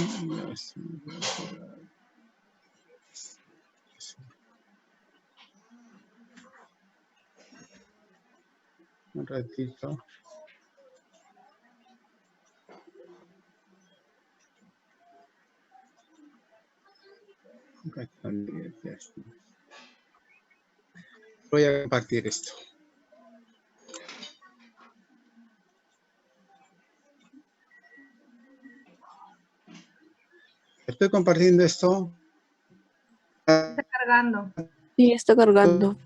Un ratito. Acá está, ya está. Voy a compartir esto. Estoy compartiendo esto. Está cargando. Sí, está cargando.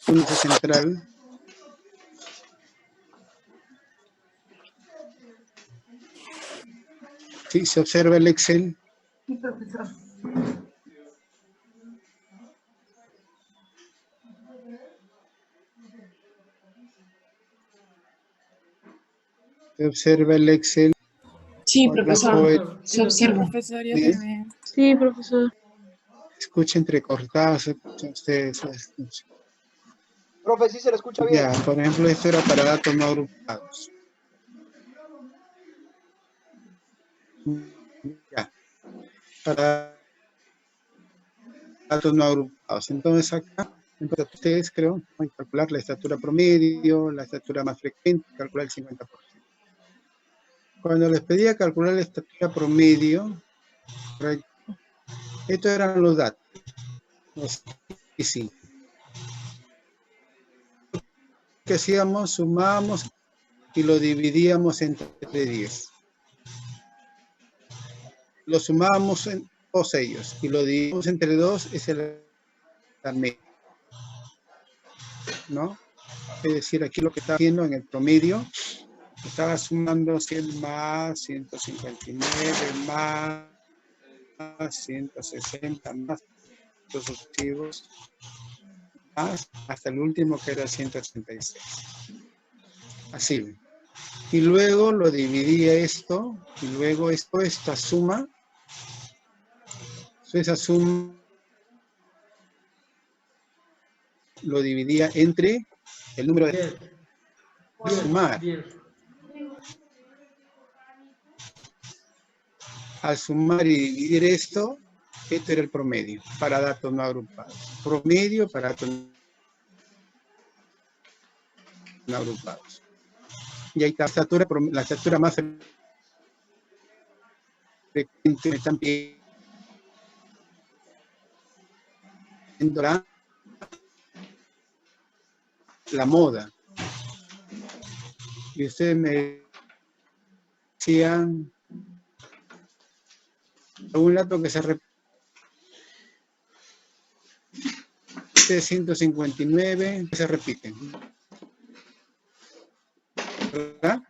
Punto central. Sí, se observa el Excel. Sí, profesor. Se observa el Excel. Sí, Hola, profesor. Se Sí, observa. profesor, ya ¿sí? se ve. Sí, profesor. Escucha entrecortado, se escucha ustedes. Se escucha. Profe, sí se le escucha bien. Ya, por ejemplo, esto era para datos no agrupados. Ya, para datos no agrupados. Entonces acá, entonces ustedes creo, pueden calcular la estatura promedio, la estatura más frecuente, calcular el 50%. Cuando les pedía calcular la estatura promedio, correcto, estos eran los datos. Y sí. ¿Qué hacíamos? Sumábamos y lo dividíamos entre 10. Lo sumábamos en todos ellos y lo dividimos entre 2, es la media, ¿no? Es decir, aquí lo que está haciendo en el promedio, estaba sumando 100 más, 159 más, 160 más, los sucesivos, más, hasta el último que era 186. Así. Y luego lo dividía esto, y luego esta suma, esa suma lo dividía entre el número de sumar. Al sumar y dividir esto era el promedio para datos no agrupados. Promedio para datos no agrupados. Y ahí está la estatura más frecuente, me están pidiendo la moda. Y ustedes me decían un dato que se repite 159, que se repiten. ¿Verdad?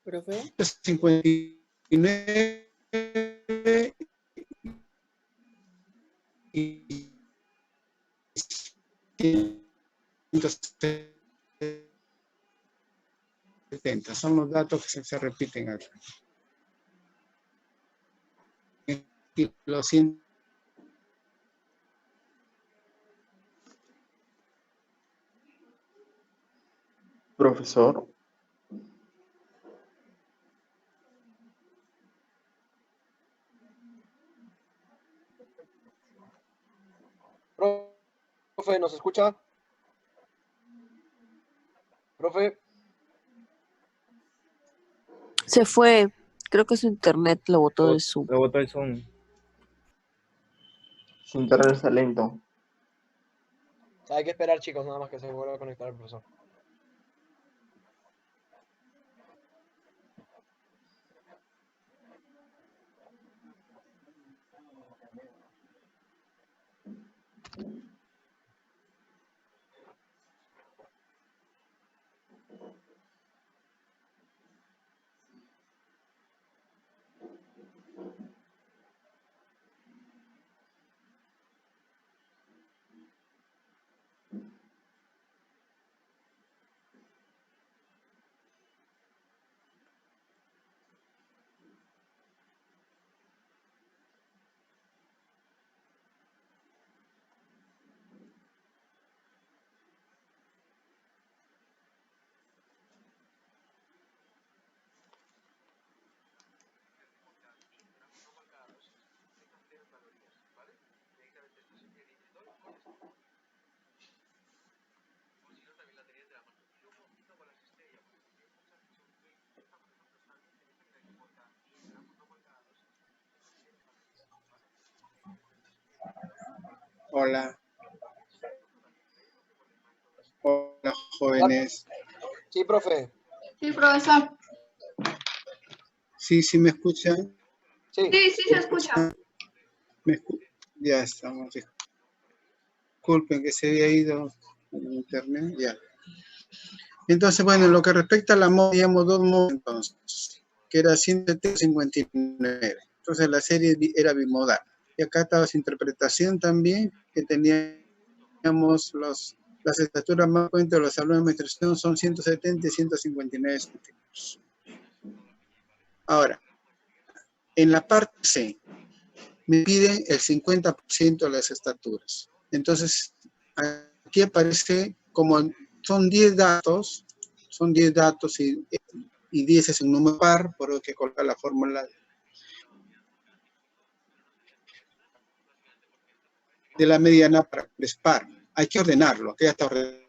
¿Profe? 59 y 170. Son los datos que se repiten acá. Y los 100. Profesor, Profe, ¿nos escucha? Profe. Se fue. Creo que su internet lo botó de Zoom. Lo botó el Zoom. Su internet está lento. Hay que esperar, chicos, nada más que se vuelva a conectar el profesor. Hola. Hola, jóvenes. Sí, profe. Sí, profesor. Sí, me escuchan. Sí, sí se escucha. Ya estamos. Disculpen que se había ido el internet. Ya. Entonces, bueno, en lo que respecta a la moda, teníamos dos modos entonces, que era 159. Entonces la serie era bimodal. Y acá estaba su interpretación también, que teníamos las estaturas más frecuentes de los alumnos de administración son 170 y 159 centímetros. Ahora, en la parte C, me piden el 50% de las estaturas. Entonces, aquí aparece como son 10 datos y 10 es un número par, por lo que colocar la fórmula de la mediana para que es par. Hay que ordenarlo, que ya está ordenado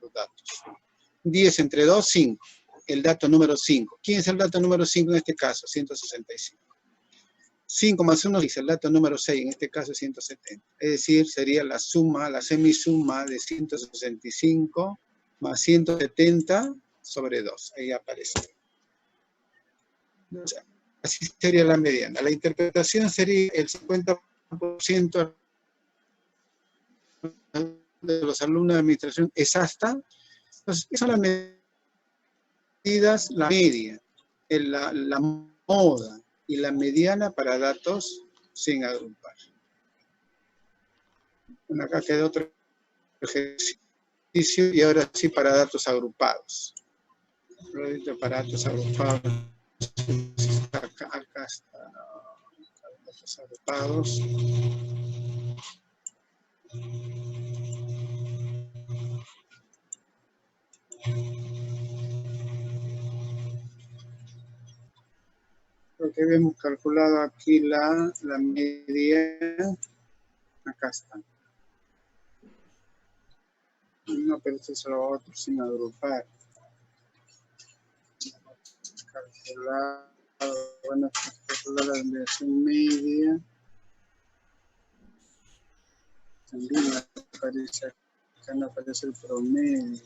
los datos. 10 entre 2, 5. El dato número 5. ¿Quién es el dato número 5 en este caso? 165. 5 más 1 dice el dato número 6, en este caso 170. Es decir, sería la suma, la semisuma de 165 más 170 sobre 2. Ahí aparece. O sea, así sería la mediana. La interpretación sería el 50% de los alumnos de administración es hasta. Entonces, esas son las medidas, la media, la moda y la mediana para datos sin agrupar. Bueno, acá queda otro ejercicio y ahora sí para datos agrupados. Para datos agrupados. Acá está. Datos agrupados. Lo que hemos calculado aquí la media. Acá está. No, pero esto es lo otro sin agrupar. Calculado, bueno, calcular la desviación media. También aparece acá, no aparece el promedio.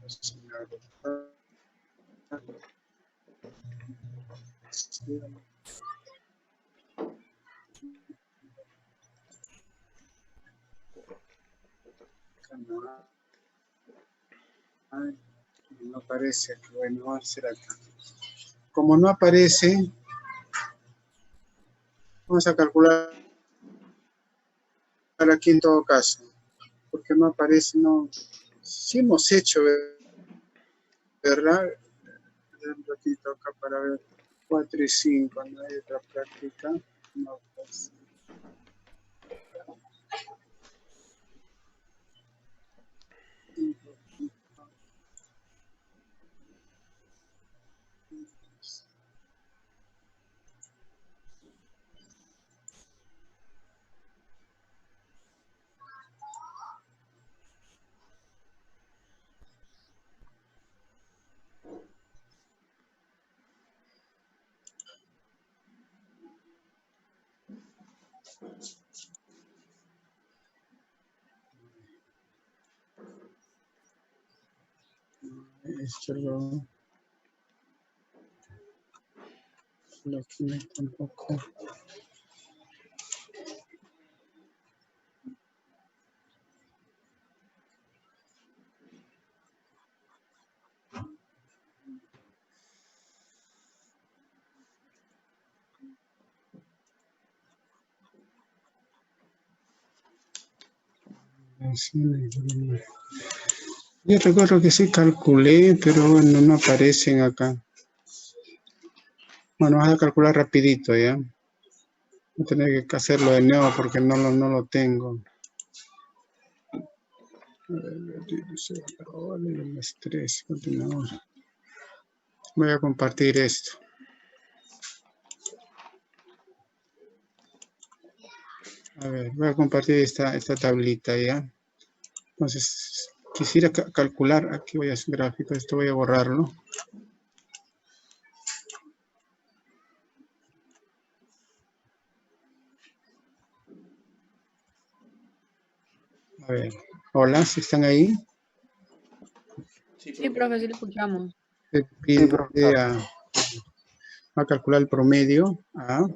Sin agrupar. No aparece, bueno, va a ser acá. Como no aparece, vamos a calcular aquí en todo caso, porque no aparece, no. Sí hemos hecho, ¿verdad? Un ratito acá para ver 4 y 5, no hay otra práctica. No, pues. Esto lo aquí tampoco. Yo recuerdo que sí calculé, pero bueno, no aparecen acá. Bueno, vamos a calcular rapidito, ¿ya? Voy a tener que hacerlo de nuevo porque no lo tengo. Voy a compartir esto. A ver, voy a compartir esta tablita, ¿ya? Entonces, quisiera calcular, aquí voy a hacer gráfico, esto voy a borrarlo. A ver, hola, ¿sí están ahí? Sí, profe, sí lo escuchamos. Se pide a calcular el promedio, a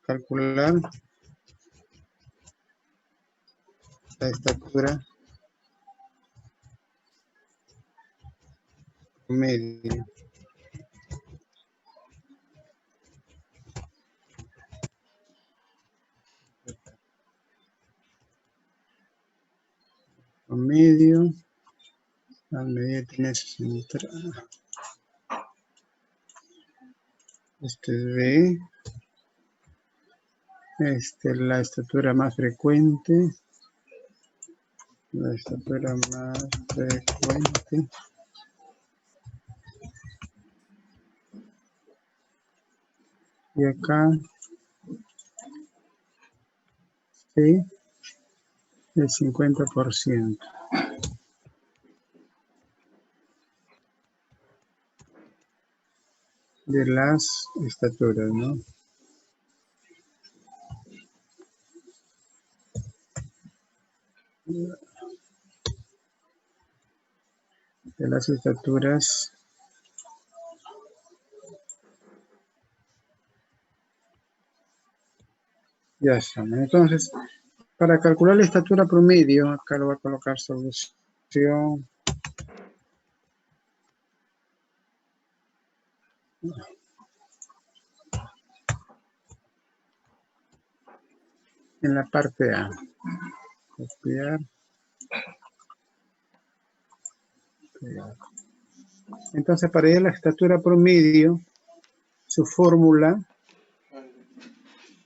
calcular la estatura promedio. Promedio, la medida tiene 60. Este es B. La estatura más frecuente. La estatura más frecuente. Y acá, sí, el 50%. De las estaturas, ¿no? De las estaturas ya está. Entonces, para calcular la estatura promedio, acá lo voy a colocar solución. En la parte A. Copiar. Pegar. Entonces, para ir a la estatura promedio, su fórmula,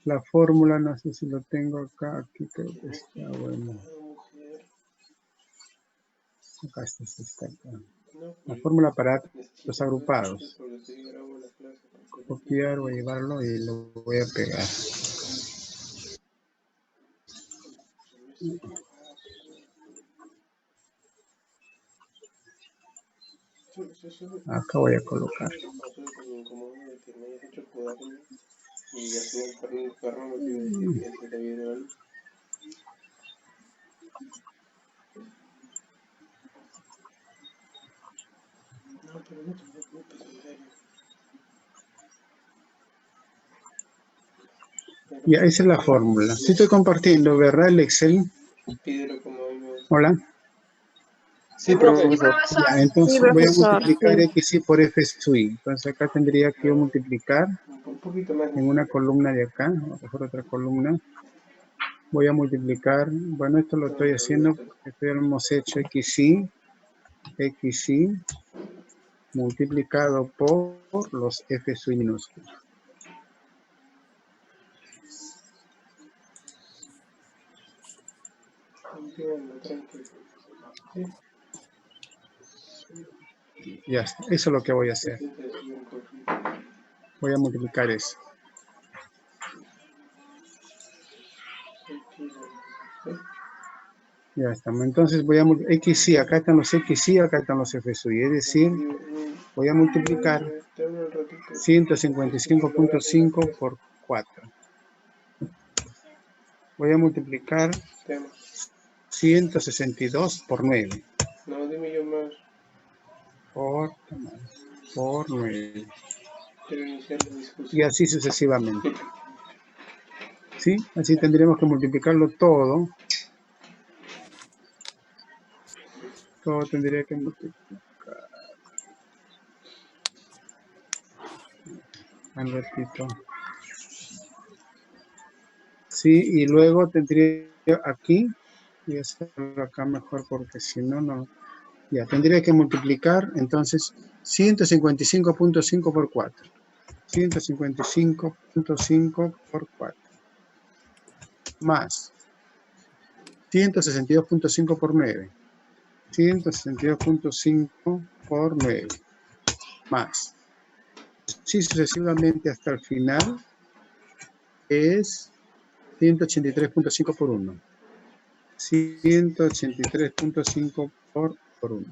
la fórmula, no sé si lo tengo acá, aquí creo que está, bueno. Acá está acá. La fórmula para los agrupados. Copiar, voy a llevarlo y lo voy a pegar. Acá voy a colocar. Ya, esa es la fórmula. Sí estoy compartiendo, ¿verdad? El Excel. Hola. Sí, profesor. Ya, entonces voy a multiplicar XY por F sui. Entonces acá tendría que yo multiplicar en una columna de acá, mejor otra columna. Voy a multiplicar, bueno, esto lo estoy haciendo porque esto ya lo hemos hecho, XY multiplicado por los F sui minúsculos. Ya está, eso es lo que voy a hacer. Voy a multiplicar eso. Ya estamos. Entonces voy a multiplicar XY, acá están los XY, acá están los F sui. Es decir, voy a multiplicar 155.5 por 4. Voy a multiplicar 162 por 9. No, dime yo más. Por 9. Quiero iniciar la discusión. Y así sucesivamente. ¿Sí? Así tendríamos que multiplicarlo todo. Todo tendría que multiplicar. Un ratito. Sí, y luego tendría aquí, voy a hacerlo acá mejor porque si no, no. Ya, tendría que multiplicar entonces 155.5 por 4. 155.5 por 4. Más 162.5 por 9. 162.5 por 9. Más. Sí, sucesivamente hasta el final es 183.5 por 1. 183.5 por 1.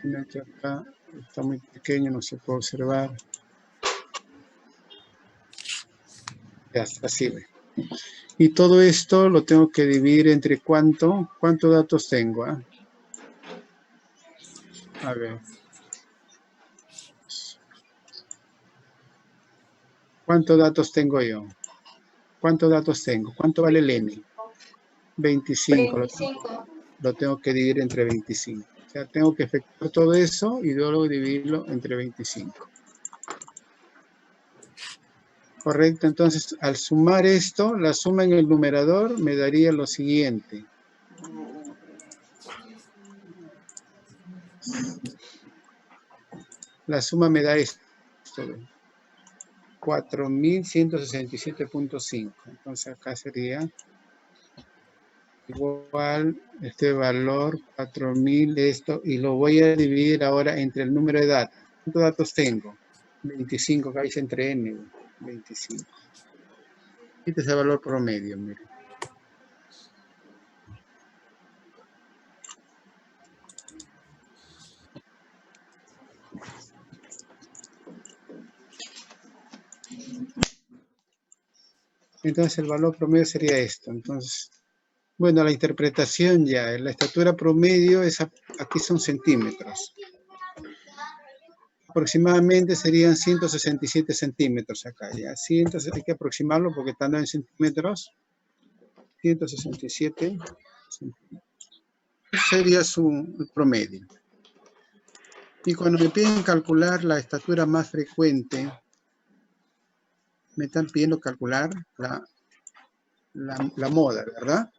Mira que acá está muy pequeño, no se puede observar. Ya está, así ve. Y todo esto lo tengo que dividir entre ¿cuántos datos tengo? A ver. ¿Cuántos datos tengo yo? ¿Cuántos datos tengo? ¿Cuánto vale el n? 25. 25. Lo tengo que dividir entre 25. O sea, tengo que efectuar todo eso y luego dividirlo entre 25. Correcto, entonces al sumar esto, la suma en el numerador me daría lo siguiente. La suma me da esto. 4.167.5. Entonces acá sería igual este valor 4.000 esto y lo voy a dividir ahora entre el número de datos. ¿Cuántos datos tengo? 25, acá dice entre n, 25. Este es el valor promedio, miren. Entonces el valor promedio sería esto. Entonces, bueno, la interpretación ya, la estatura promedio es aquí son centímetros. Aproximadamente serían 167 centímetros acá ya. Hay que aproximarlo porque están en centímetros. 167 centímetros. Ese sería su promedio. Y cuando me piden calcular la estatura más frecuente, me están pidiendo calcular la moda, ¿verdad?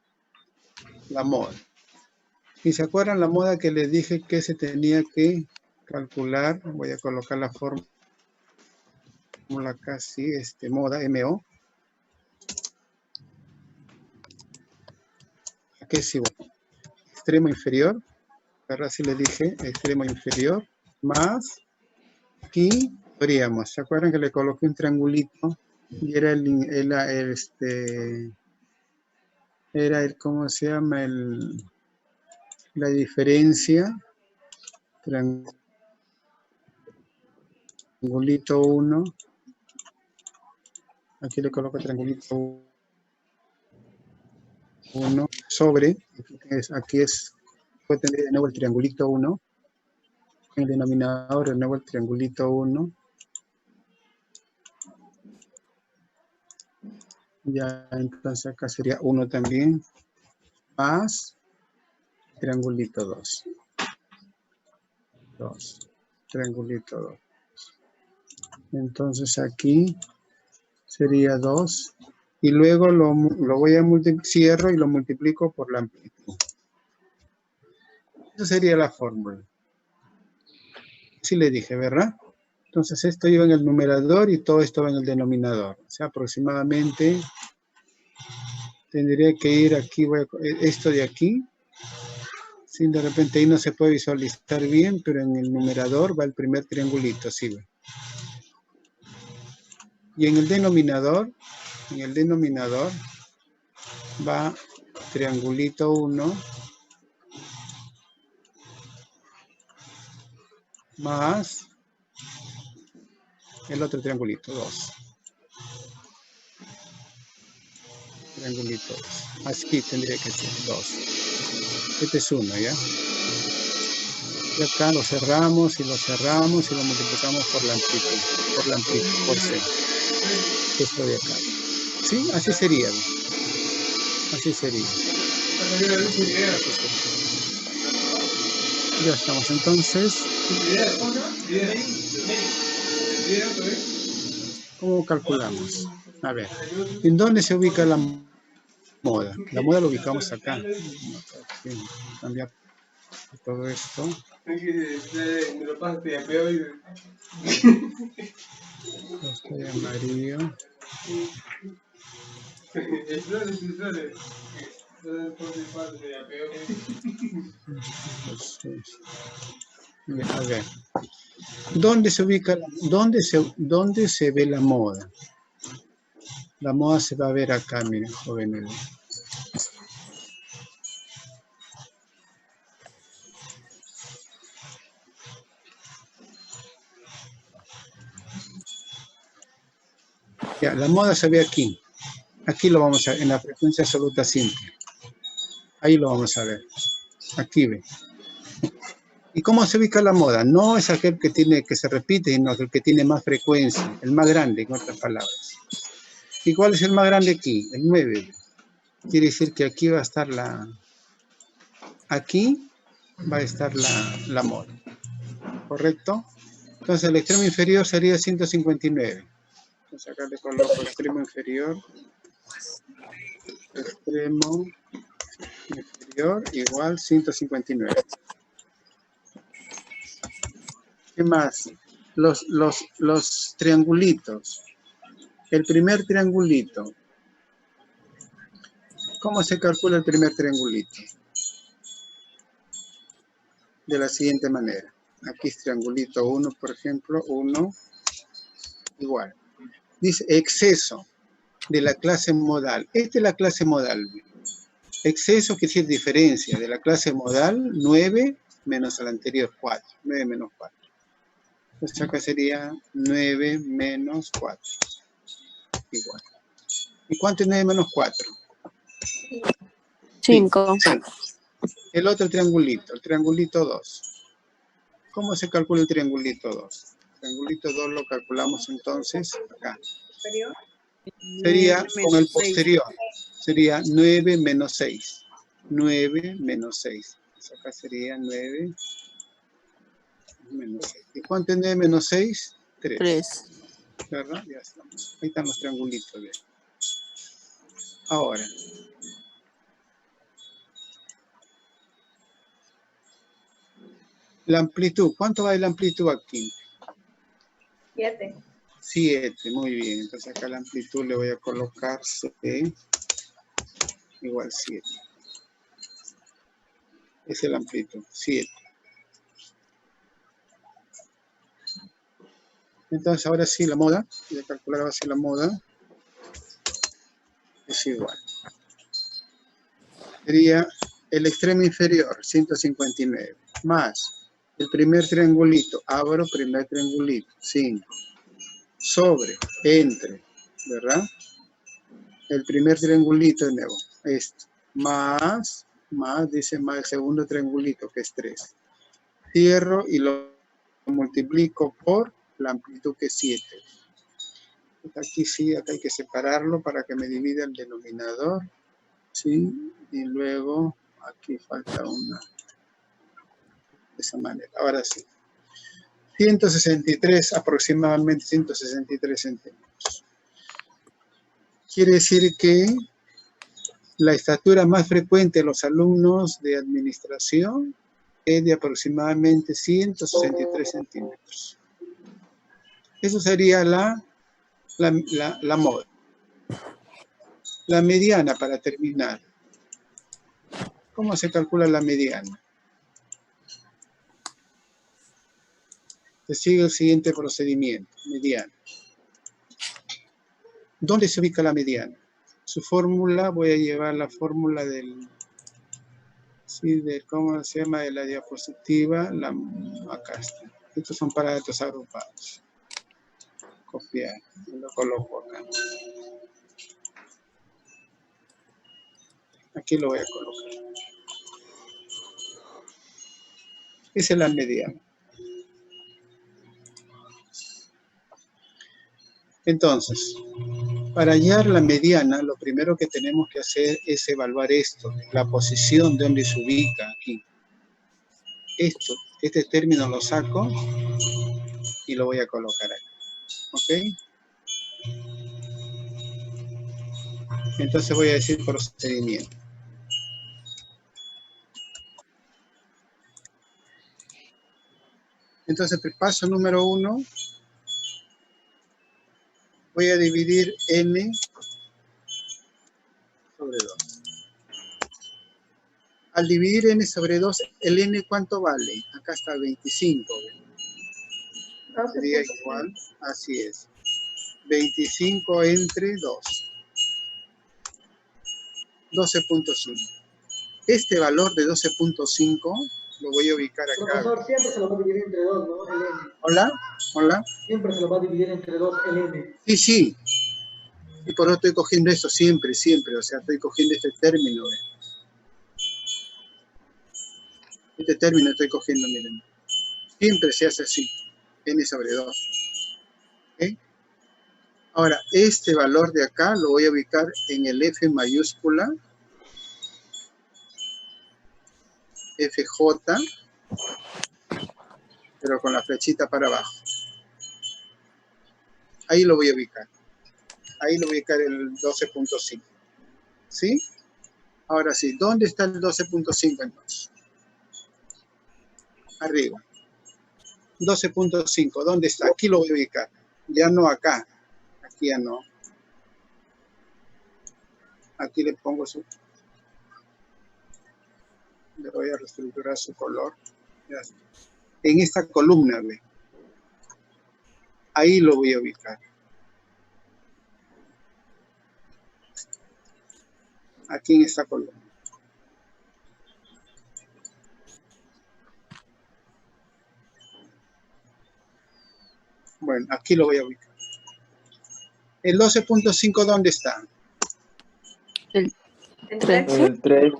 La moda. ¿Y se acuerdan la moda que les dije que se tenía que calcular? Voy a colocar la fórmula casi, moda, MO. Aquí es igual. Extremo inferior, ¿verdad? Si les dije, extremo inferior, más, aquí podríamos, ¿se acuerdan que le coloqué un triangulito? Y era ¿cómo se llama? La diferencia, triangulito 1, aquí le coloco triangulito 1 sobre, aquí puede tener de nuevo el triangulito 1, en el denominador de nuevo el triangulito 1, ya entonces acá sería 1 también, más triangulito 2, triangulito 2. Entonces aquí sería 2 y luego lo voy a cierro y lo multiplico por la amplitud. Esa sería la fórmula. Sí le dije, ¿verdad? Entonces esto iba en el numerador y todo esto va en el denominador. O sea, aproximadamente tendría que ir aquí, esto de aquí. Sí, de repente ahí no se puede visualizar bien, pero en el numerador va el primer triangulito, sí. Y en el denominador va triangulito 1 más el otro triangulito 2. triangulito 2. Aquí tendría que ser 2. Este es 1, ¿ya? Y acá lo cerramos y lo multiplicamos por la amplitud, por C. Esto de acá. ¿Sí? Así sería. Así sería. Ya estamos entonces. ¿Cómo calculamos? A ver, ¿en dónde se ubica la moda? La moda lo ubicamos acá. Cambiar todo esto. Esto de amarillo. A ver, ¿dónde se ubica, dónde se ve la moda? La moda se va a ver acá, miren, jóvenes. Ya, la moda se ve aquí. Aquí lo vamos a ver, en la frecuencia absoluta simple. Ahí lo vamos a ver. Aquí ve. ¿Y cómo se ubica la moda? No es aquel que se repite, sino aquel que tiene más frecuencia, el más grande, en otras palabras. ¿Y cuál es el más grande aquí? El 9. Quiere decir que aquí va a estar la moda. ¿Correcto? Entonces el extremo inferior sería 159. Entonces acá le coloco extremo inferior. Extremo inferior igual 159. ¿Qué más? Los triangulitos. El primer triangulito. ¿Cómo se calcula el primer triangulito? De la siguiente manera. Aquí es triangulito 1, por ejemplo, 1 igual. Dice exceso de la clase modal. Esta es la clase modal. Exceso quiere decir diferencia de la clase modal 9 menos la anterior 4. 9 menos 4. Entonces acá sería 9 menos 4. Igual. ¿Y cuánto es 9 menos 4? 5. El otro triangulito, el triangulito 2. ¿Cómo se calcula el triangulito 2? El triangulito 2 lo calculamos entonces acá. Sería con el posterior. Sería 9 menos 6. 9 menos 6. Entonces acá sería 9 menos 6. ¿Y cuánto es 9 menos 6? 3. 3. ¿Verdad? Ya estamos. Ahí están los triangulitos. ¿Bien? Ahora. La amplitud. ¿Cuánto va la amplitud aquí? 7. 7. Muy bien. Entonces acá la amplitud le voy a colocar C igual 7. Esa es la amplitud. 7. Entonces ahora sí la moda. Voy a calcular ahora sí la moda. Es igual. Sería el extremo inferior, 159, más el primer triangulito, abro primer triangulito, 5, sobre, entre, ¿verdad? El primer triangulito de nuevo, esto, más, dice más el segundo triangulito, que es 3. Cierro y lo multiplico por la amplitud, que es 7. Aquí sí, acá hay que separarlo para que me divida el denominador, ¿sí? Y luego aquí falta una. De esa manera. Ahora sí. 163, aproximadamente 163 centímetros. Quiere decir que la estatura más frecuente de los alumnos de administración es de aproximadamente 163 centímetros. Eso sería la moda. La mediana, para terminar. ¿Cómo se calcula la mediana? Se sigue el siguiente procedimiento, mediana. ¿Dónde se ubica la mediana? Su fórmula, voy a llevar la fórmula del, sí, ¿cómo se llama? De la diapositiva, acá está. Estos son parámetros agrupados. Copiar, lo coloco acá. Aquí lo voy a colocar. Esa es la mediana. Entonces, para hallar la mediana, lo primero que tenemos que hacer es evaluar esto, la posición de donde se ubica aquí. Este término lo saco y lo voy a colocar aquí. ¿Ok? Entonces voy a decir procedimiento. Entonces, el paso número 1, voy a dividir n sobre 2. Al dividir n sobre 2, ¿el n cuánto vale? Acá está 25. Sería igual, así es. 25 entre 2. 12.5. Este valor de 12.5 lo voy a ubicar acá. Profesor, siempre se lo va a dividir entre 2, ¿no? El n. ¿Hola? ¿Hola? Siempre se lo va a dividir entre 2, el n. Sí, sí. Y por eso estoy cogiendo eso siempre, siempre. O sea, estoy cogiendo este término. Este término estoy cogiendo, miren. Siempre se hace así. N sobre 2. ¿Ok? Ahora, este valor de acá lo voy a ubicar en el F mayúscula. FJ. Pero con la flechita para abajo. Ahí lo voy a ubicar. Ahí lo voy a ubicar el 12.5. ¿Sí? Ahora sí, ¿dónde está el 12.5 entonces? Arriba. 12.5, ¿dónde está? Aquí lo voy a ubicar. Ya no acá. Aquí ya no. Aquí le pongo su... Le voy a reestructurar su color. Ya está. En esta columna, ¿ve? Ahí lo voy a ubicar. Aquí en esta columna. Bueno, aquí lo voy a ubicar. ¿El 12.5 dónde está? El 13. El 3.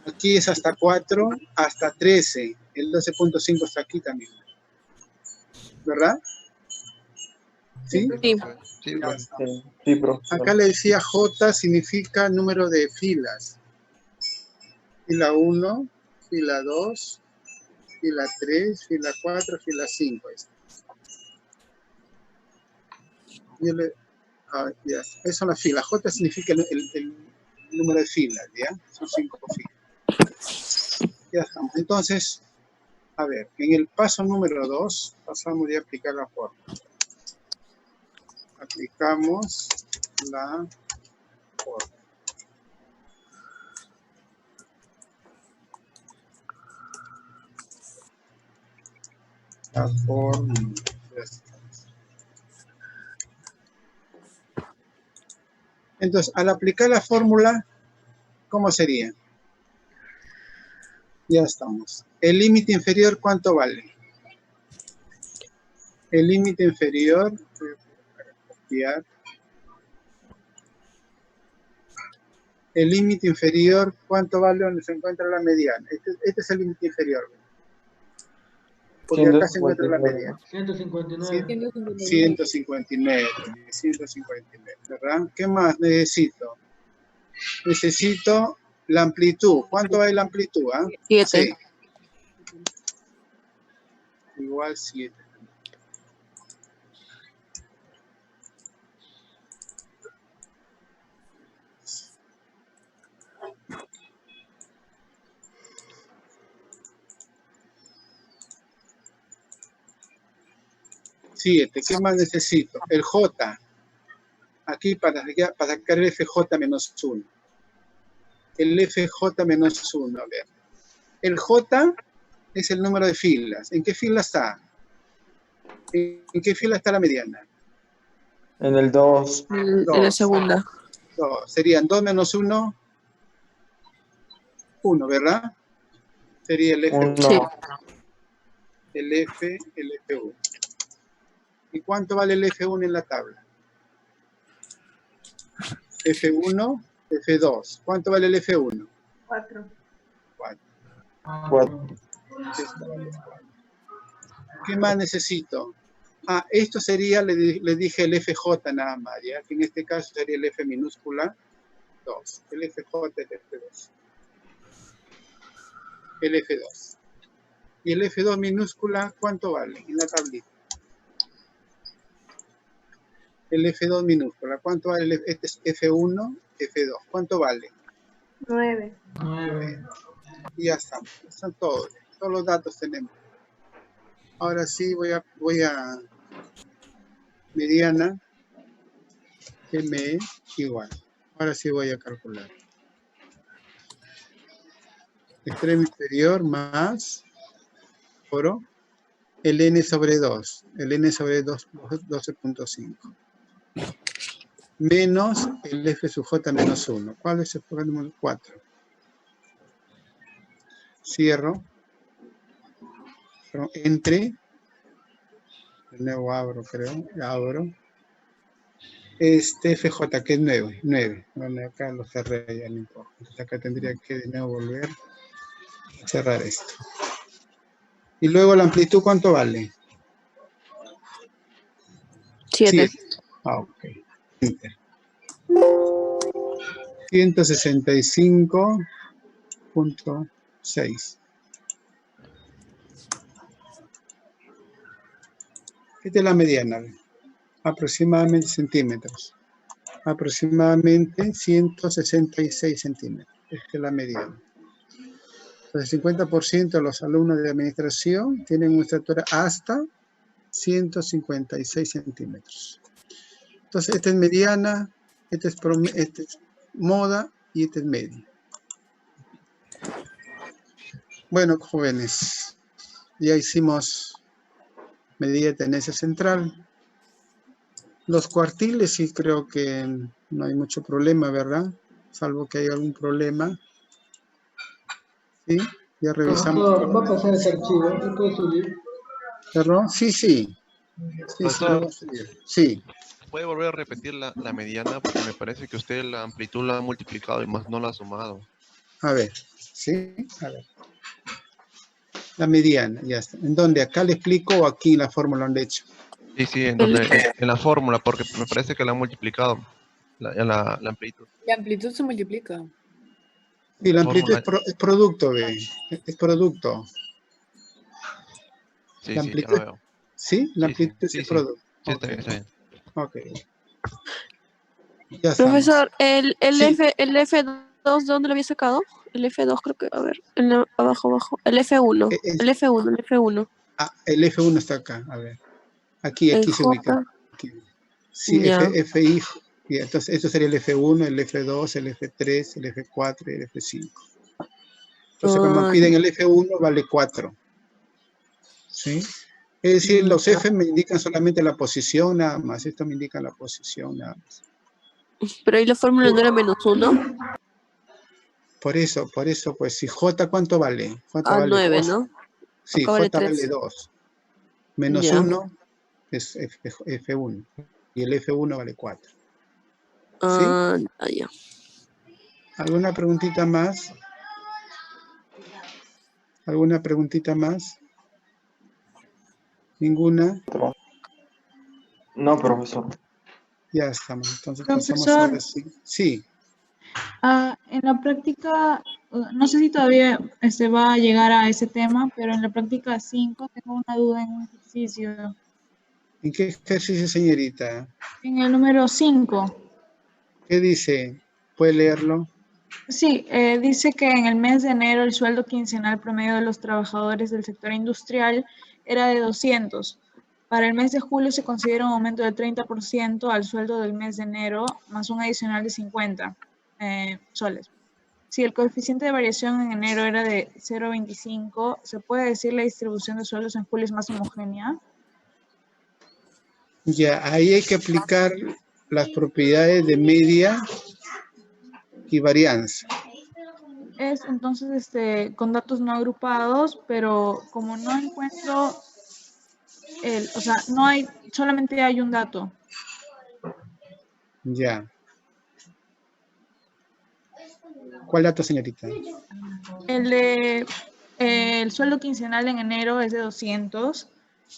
Aquí es hasta 4, hasta 13. El 12.5 está aquí también. ¿Verdad? ¿Sí? Sí. Sí, profesor. Acá le decía J significa número de filas. Fila 1, fila 2, fila 3, fila 4, fila 5. Ya. Esas son las filas. J significa el número de filas, ¿ya? Son 5 filas. Ya estamos. Entonces, a ver, en el paso número 2, pasamos ya a aplicar la fórmula. Aplicamos la fórmula. La fórmula. Ya está. Entonces, al aplicar la fórmula, ¿cómo sería? Ya estamos. El límite inferior, ¿cuánto vale? El límite inferior, voy a copiar. El límite inferior, ¿cuánto vale donde se encuentra la mediana? Este es el límite inferior. Porque acá se encuentra la mediana. 159. 159, ¿verdad? ¿Qué más necesito? Necesito la amplitud. ¿Cuánto vale la amplitud? 7. Sí. Igual 7. ¿Qué más necesito? El J. Aquí para sacar el FJ menos 1. El FJ menos 1. A ver. El J es el número de filas. ¿En qué fila está? ¿En qué fila está la mediana? En el 2. En la segunda. 2. Serían 2 menos 1. 1, ¿verdad? Sería el F1. Sí. El F1. ¿Y cuánto vale el F1 en la tabla? F1 F2. ¿Cuánto vale el F1? 4. 4. ¿Qué más necesito? Ah, esto sería, le dije el FJ nada más, ¿ya? Que en este caso sería el F minúscula 2. El FJ es el F2. El F2. Y el F2 minúscula, ¿cuánto vale en la tablita? El F2 minúscula, ¿cuánto vale? Este es F1, F2. ¿Cuánto vale? 9. Y ya está. Están todos los datos tenemos. Ahora sí voy a mediana, ME igual. Ahora sí voy a calcular. Extremo inferior más oro, el N sobre 2. El N sobre 2, 12.5. Menos el F sub J menos 1. ¿Cuál es el número 4? Cierro. Entre. De nuevo abro, creo. Abro. FJ, que es 9. 9. Bueno, acá lo cerré, ya no importa. Entonces acá tendría que de nuevo volver a cerrar esto. Y luego la amplitud, ¿cuánto vale? 7. Ah, ok. Enter. 165.6. Esta es la mediana. Aproximadamente centímetros. Aproximadamente 166 centímetros. Esta es la mediana. Entonces, el 50% de los alumnos de administración tienen una estatura hasta 156 centímetros. Entonces, esta es mediana, esta es moda y esta es media. Bueno, jóvenes, ya hicimos medida de tenencia central. Los cuartiles sí creo que no hay mucho problema, ¿verdad? Salvo que haya algún problema. ¿Sí? Ya revisamos. Profesor, ¿va a pasar ese archivo? ¿Lo puede subir? ¿Perdón? Sí, sí. Profesor, Sí. ¿puede volver a repetir la mediana? Porque me parece que usted la amplitud la ha multiplicado y más no la ha sumado. A ver, ¿sí? A ver. La mediana, ya está. ¿En dónde? ¿Acá le explico o aquí en la fórmula lo han hecho? Sí, en la fórmula, porque me parece que la ha multiplicado la amplitud. La amplitud se multiplica. Sí, la amplitud es producto, es producto. Sí, la amplitud, ya lo veo. ¿Sí? La amplitud es producto. Sí, está bien. Ok. Ya Profesor, el Sí. F2, ¿de dónde lo había sacado? El F2 creo que, a ver, abajo. El F1, el F1. Ah, el F1 está acá, a ver. Aquí El se ubica. J. Sí, Ya. FI. Entonces, esto sería el F1, el F2, el F3, el F4 y el F5. Entonces, como piden el F1, vale 4. ¿Sí? Es decir, los F me indican solamente la posición nada más. Esto me indica la posición nada más. Pero ahí la fórmula no era -1. Por eso, pues, si J, ¿cuánto vale? J vale 9, 2. ¿no? Sí, Acá vale J 3. vale 2. Menos Ya. 1 es F1. Y el F1 vale 4. Ya. ¿Alguna preguntita más? ¿Alguna preguntita más? ¿Ninguna? No, profesor. Ya estamos. Entonces Profesor. pasamos ahora sí. Sí. En la práctica, no sé si todavía va a llegar a ese tema, pero en la práctica 5 tengo una duda en un ejercicio. ¿En qué ejercicio, señorita? En el número 5. ¿Qué dice? ¿Puede leerlo? Sí, dice que en el mes de enero el sueldo quincenal promedio de los trabajadores del sector industrial era de 200. Para el mes de julio se considera un aumento del 30% al sueldo del mes de enero, más un adicional de 50 soles. Si el coeficiente de variación en enero era de 0,25, ¿se puede decir la distribución de sueldos en julio es más homogénea? Ya, ahí hay que aplicar las propiedades de media y varianza. Es entonces con datos no agrupados, pero como no encuentro o sea, no hay, solamente hay un dato. Ya. ¿Cuál dato, señorita? El sueldo quincenal en enero es de 200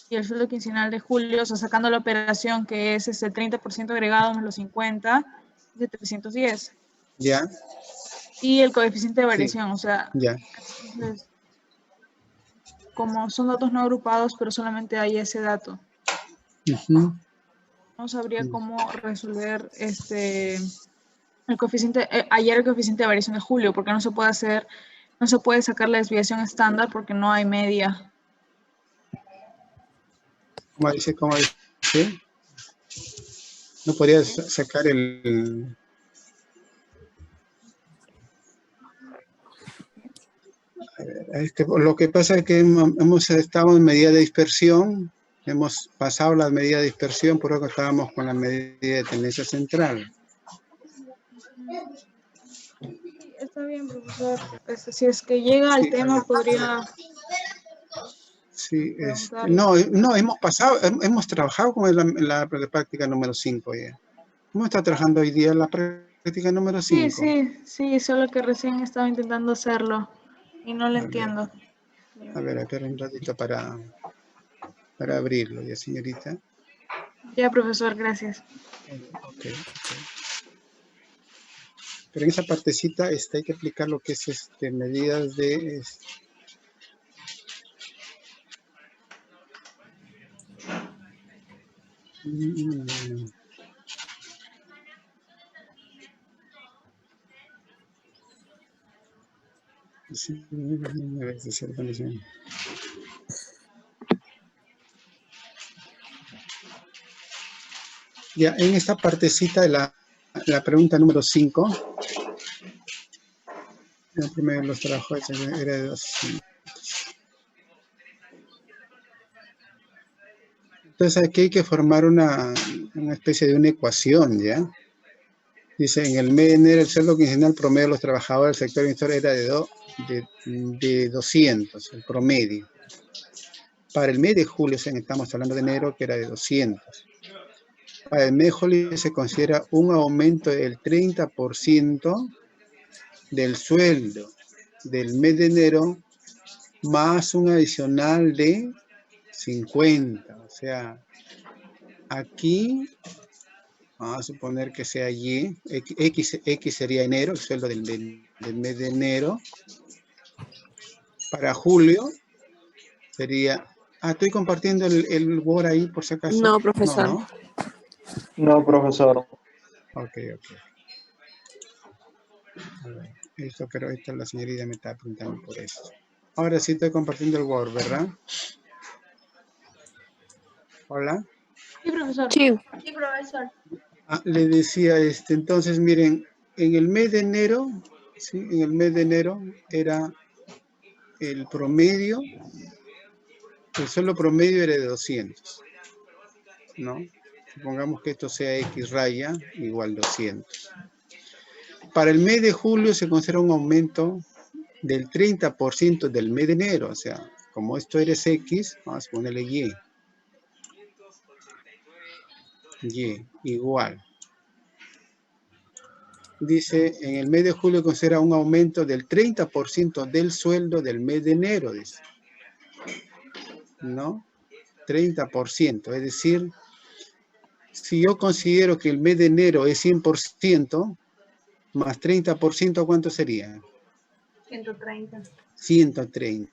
y el sueldo quincenal de julio, o sea, sacando la operación que es el 30% agregado más los 50, es de 310. Ya. Y el coeficiente de variación, Sí. o sea, Ya. entonces, como son datos no agrupados, pero solamente hay ese dato. No sabría cómo resolver el coeficiente, hallar el coeficiente de variación de julio, porque no se puede sacar la desviación estándar porque no hay media. ¿Cómo dice? No podría sacar el... lo que pasa es que hemos estado en medida de dispersión, hemos pasado la medida de dispersión, por lo que estábamos con la medida de tendencia central. Está bien, profesor. Si es que llega al tema, podría... Sí, no, hemos trabajado con la práctica número 5 ya. ¿Cómo está trabajando hoy día la práctica número 5? Sí, solo que recién estaba intentando hacerlo y no lo entiendo. A ver, espera un ratito para abrirlo, ya, señorita. Ya, profesor, gracias. Ok. Pero en esa partecita hay que aplicar lo que es medidas de... Ya, en esta partecita de la pregunta número 5, el primero de los trabajos era de 200. Entonces aquí hay que formar una especie de una ecuación, ¿ya? Dice, en el mes de enero el sueldo quincenal promedio de los trabajadores del sector industrial era de 200, el promedio. Para el mes de julio, estamos hablando de enero, que era de 200. Para el mes de julio se considera un aumento del 30% del sueldo del mes de enero, más un adicional de 50. O sea, aquí... Vamos a suponer que sea Y, X sería enero, el sueldo del mes de enero. Para julio sería... estoy compartiendo el Word ahí por si acaso. No, profesor. No, profesor. Ok. A ver, pero la señorita me está preguntando por eso. Ahora sí estoy compartiendo el Word, ¿verdad? Hola. Sí, profesor. Sí, profesor. Le decía, entonces, miren, en el mes de enero, ¿sí? En el mes de enero era el promedio, el sueldo promedio era de 200, ¿no? Supongamos que esto sea X raya igual 200. Para el mes de julio se considera un aumento del 30% del mes de enero, o sea, como esto eres X, vamos a ponerle Y. Y igual. Dice, en el mes de julio considera un aumento del 30% del sueldo del mes de enero, dice. ¿No? 30%, es decir, si yo considero que el mes de enero es 100%, más 30%, ¿cuánto sería? 130. 130,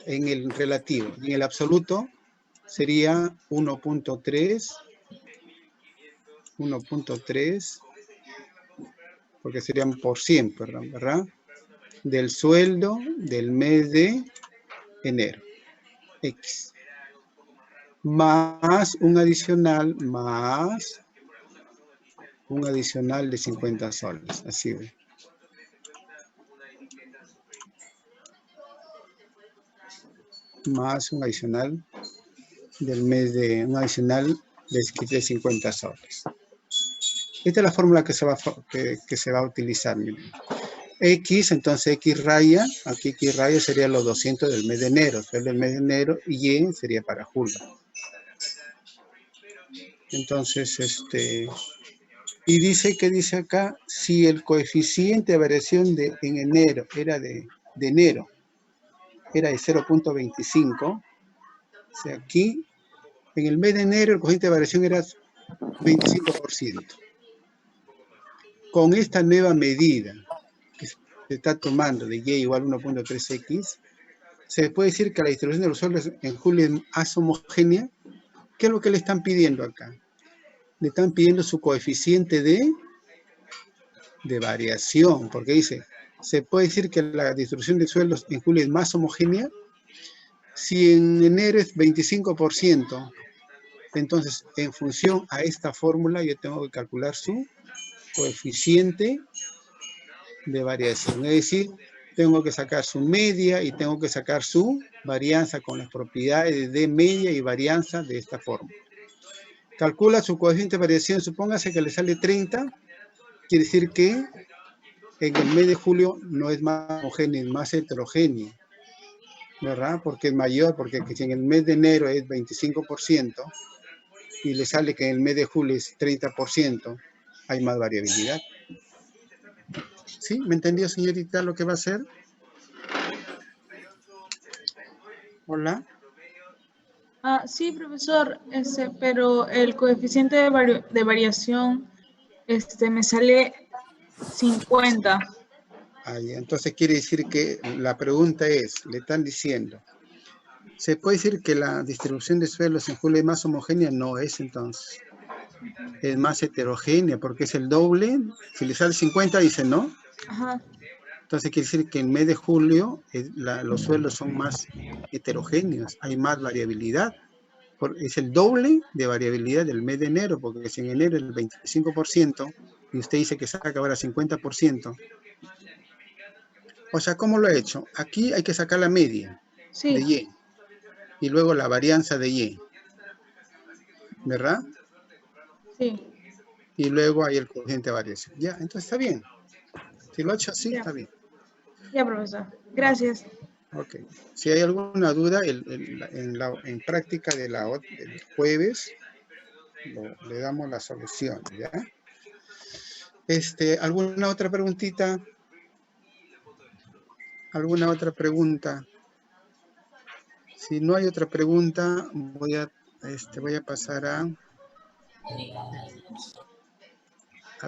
en el relativo. En el absoluto sería 1.3, porque serían por 100, perdón, ¿verdad? Del sueldo del mes de enero, X. Más un adicional, de 50 soles, así ve. Más un adicional del mes de, de 50 soles. Esta es la fórmula que se va a utilizar. Miren. X, entonces X raya, aquí X raya sería los 200 del mes de enero, del mes de enero, y Y sería para julio. Entonces, Y dice que dice acá, si el coeficiente de variación en enero era de enero, era de 0.25, o sea, aquí, en el mes de enero, el coeficiente de variación era 25%. Con esta nueva medida que se está tomando de Y igual 1.3X, se puede decir que la distribución de los sueldos en julio es más homogénea. ¿Qué es lo que le están pidiendo acá? Le están pidiendo su coeficiente de variación, porque dice, se puede decir que la distribución de sueldos en julio es más homogénea si en enero es 25%. Entonces, en función a esta fórmula, yo tengo que calcular su coeficiente de variación. Es decir, tengo que sacar su media y tengo que sacar su varianza con las propiedades de media y varianza de esta fórmula. Calcula su coeficiente de variación, supóngase que le sale 30, quiere decir que en el mes de julio no es más homogéneo, es más heterogéneo, ¿verdad? Porque es mayor, porque si en el mes de enero es 25% y le sale que en el mes de julio es 30%, hay más variabilidad. ¿Sí? ¿Me entendió, señorita, lo que va a hacer? Hola. Sí, profesor, pero el coeficiente de variación me sale 50. Entonces quiere decir que la pregunta es, le están diciendo, ¿se puede decir que la distribución de sueldos en julio es más homogénea? No es entonces. Es más heterogénea porque es el doble. Si le sale 50, dice no. Ajá. Entonces quiere decir que en el mes de julio los sueldos son más heterogéneos, hay más variabilidad. Es el doble de variabilidad del mes de enero, porque si en enero es el 25% y usted dice que saca ahora 50%. O sea, ¿cómo lo ha hecho? Aquí hay que sacar la media de Y y luego la varianza de Y, ¿verdad? Sí. Y luego hay el coeficiente de variación. Ya, entonces está bien. Si lo ha hecho así, está bien. Ya, profesor. Gracias. Ok. Si hay alguna duda, en práctica del jueves, le damos la solución, ¿ya? ¿Alguna otra preguntita? ¿Alguna otra pregunta? Si no hay otra pregunta, voy a pasar a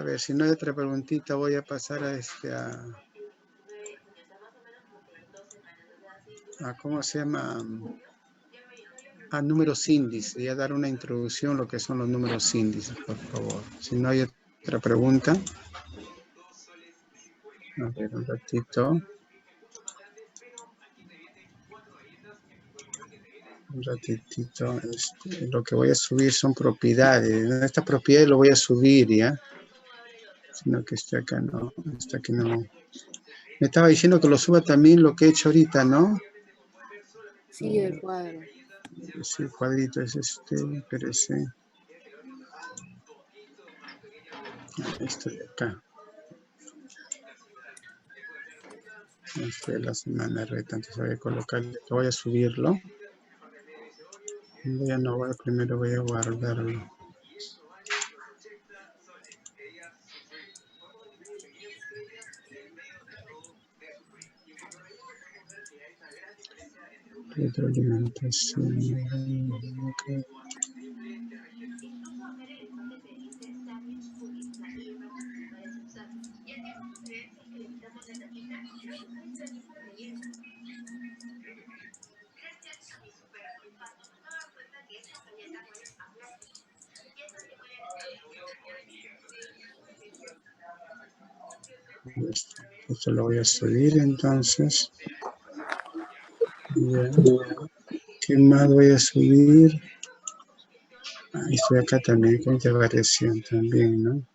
ver, si no hay otra preguntita, voy a pasar a ¿cómo se llama? A números índices. Voy a dar una introducción a lo que son los números índices, por favor. Si no hay otra pregunta. A ver, un ratito. Un ratitito. Lo que voy a subir son propiedades. Estas propiedades lo voy a subir, ¿ya? Sino que está acá, no. Está aquí, no. Me estaba diciendo que lo suba también lo que he hecho ahorita, ¿no? Sí, el cuadro. Sí, el cuadrito es espérese. Esto de acá. Esta es la semana reta, entonces voy a colocar, voy a subirlo. Primero voy a guardarlo. Retroalimentación. Esto lo voy a subir entonces. Bien. ¿Qué más voy a subir? Estoy acá también con esta variación también, ¿no?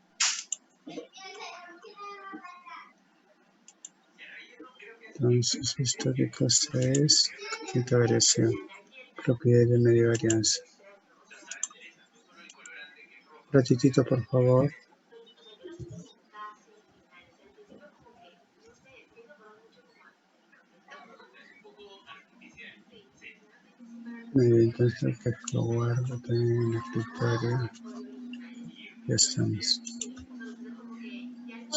Entonces, ¿esto qué cosa es? Esta variación. Propiedad de media varianza. Un ratitito, por favor. Muy bien, entonces acá lo guardo también en el escritorio. Ya estamos.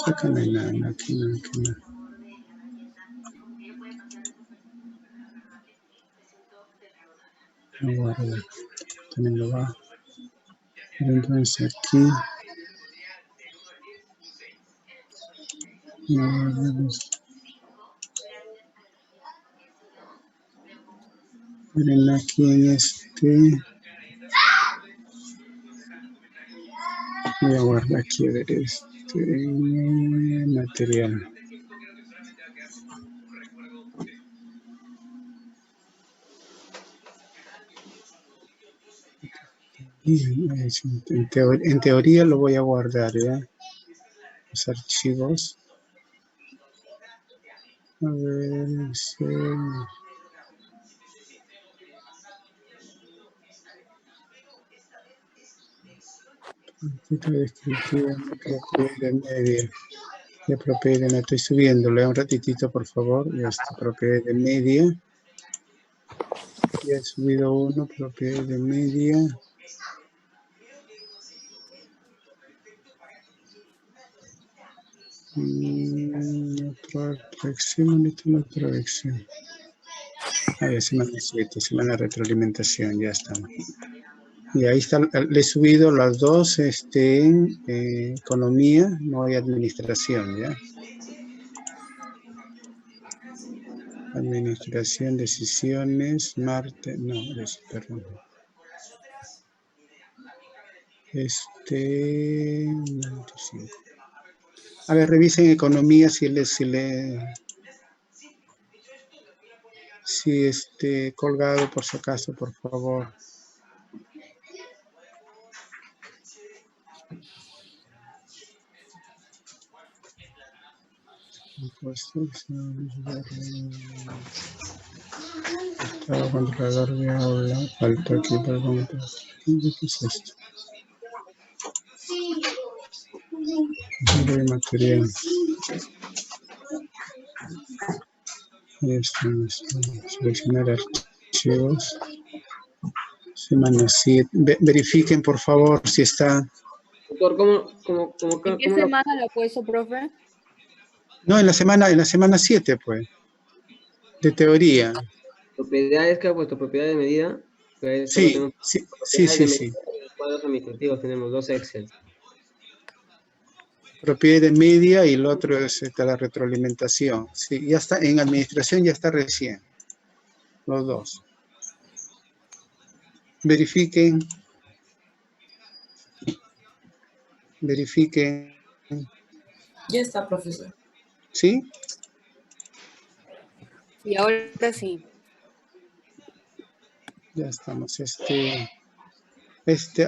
Acá no hay nada, aquí no, aquí no. Lo guardo. También lo va. Pero entonces aquí. Lo guardamos. Miren aquí en este. Voy a guardar aquí a ver este material. En teoría lo voy a guardar, ¿ya? Los archivos. A ver, sí. Descriptiva, propiedad de media. Ya propiedad de media, estoy subiéndolo, un ratitito por favor. Ya está, propiedad de media. Ya he subido uno, propiedad de media. Otra acción, ¿dónde está la otra acción? Ya semana 7, semana de retroalimentación, ya está. Y ahí está, le he subido las dos en economía, no hay administración, ¿ya? Administración, decisiones, Marte, no, perdón. 95. A ver, revisen economía si colgado por si acaso, por favor. Controlador de aula, falta aquí, perdón. ¿Qué es esto? De material. Seleccionar archivos. Semana 7. Verifiquen, por favor, si está. Doctor, ¿En qué semana lo ha puesto, profe? No, en la semana 7, pues. De teoría. Propiedades que ha puesto, propiedad de medida. Sí. Cuadros administrativos tenemos 2 Excel. Propiedad de media y el otro es la retroalimentación. Sí, ya está, en administración ya está recién. Los dos. Verifiquen. Ya está, profesor. ¿Sí? Y ahora sí. Ya estamos. A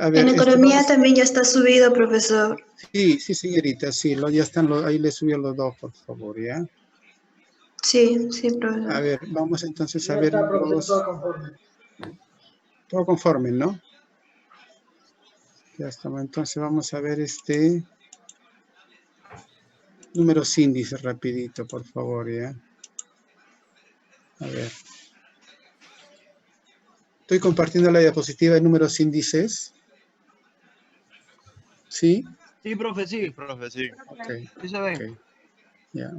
ver, En economía también ya está subido, profesor. Sí, señorita, sí, ya están, ahí le subió los dos, por favor, ¿ya? Sí, profesor. A ver, vamos entonces a Ya ver está, profesor, todo conforme. Todo conforme, ¿no? Ya estamos, entonces vamos a ver números índices rapidito, por favor, ¿ya? A ver. Estoy compartiendo la diapositiva de números índices. ¿Sí? Sí, profe, sí. Sí, profe, sí. Ok. Sí se ve. Okay. Ya.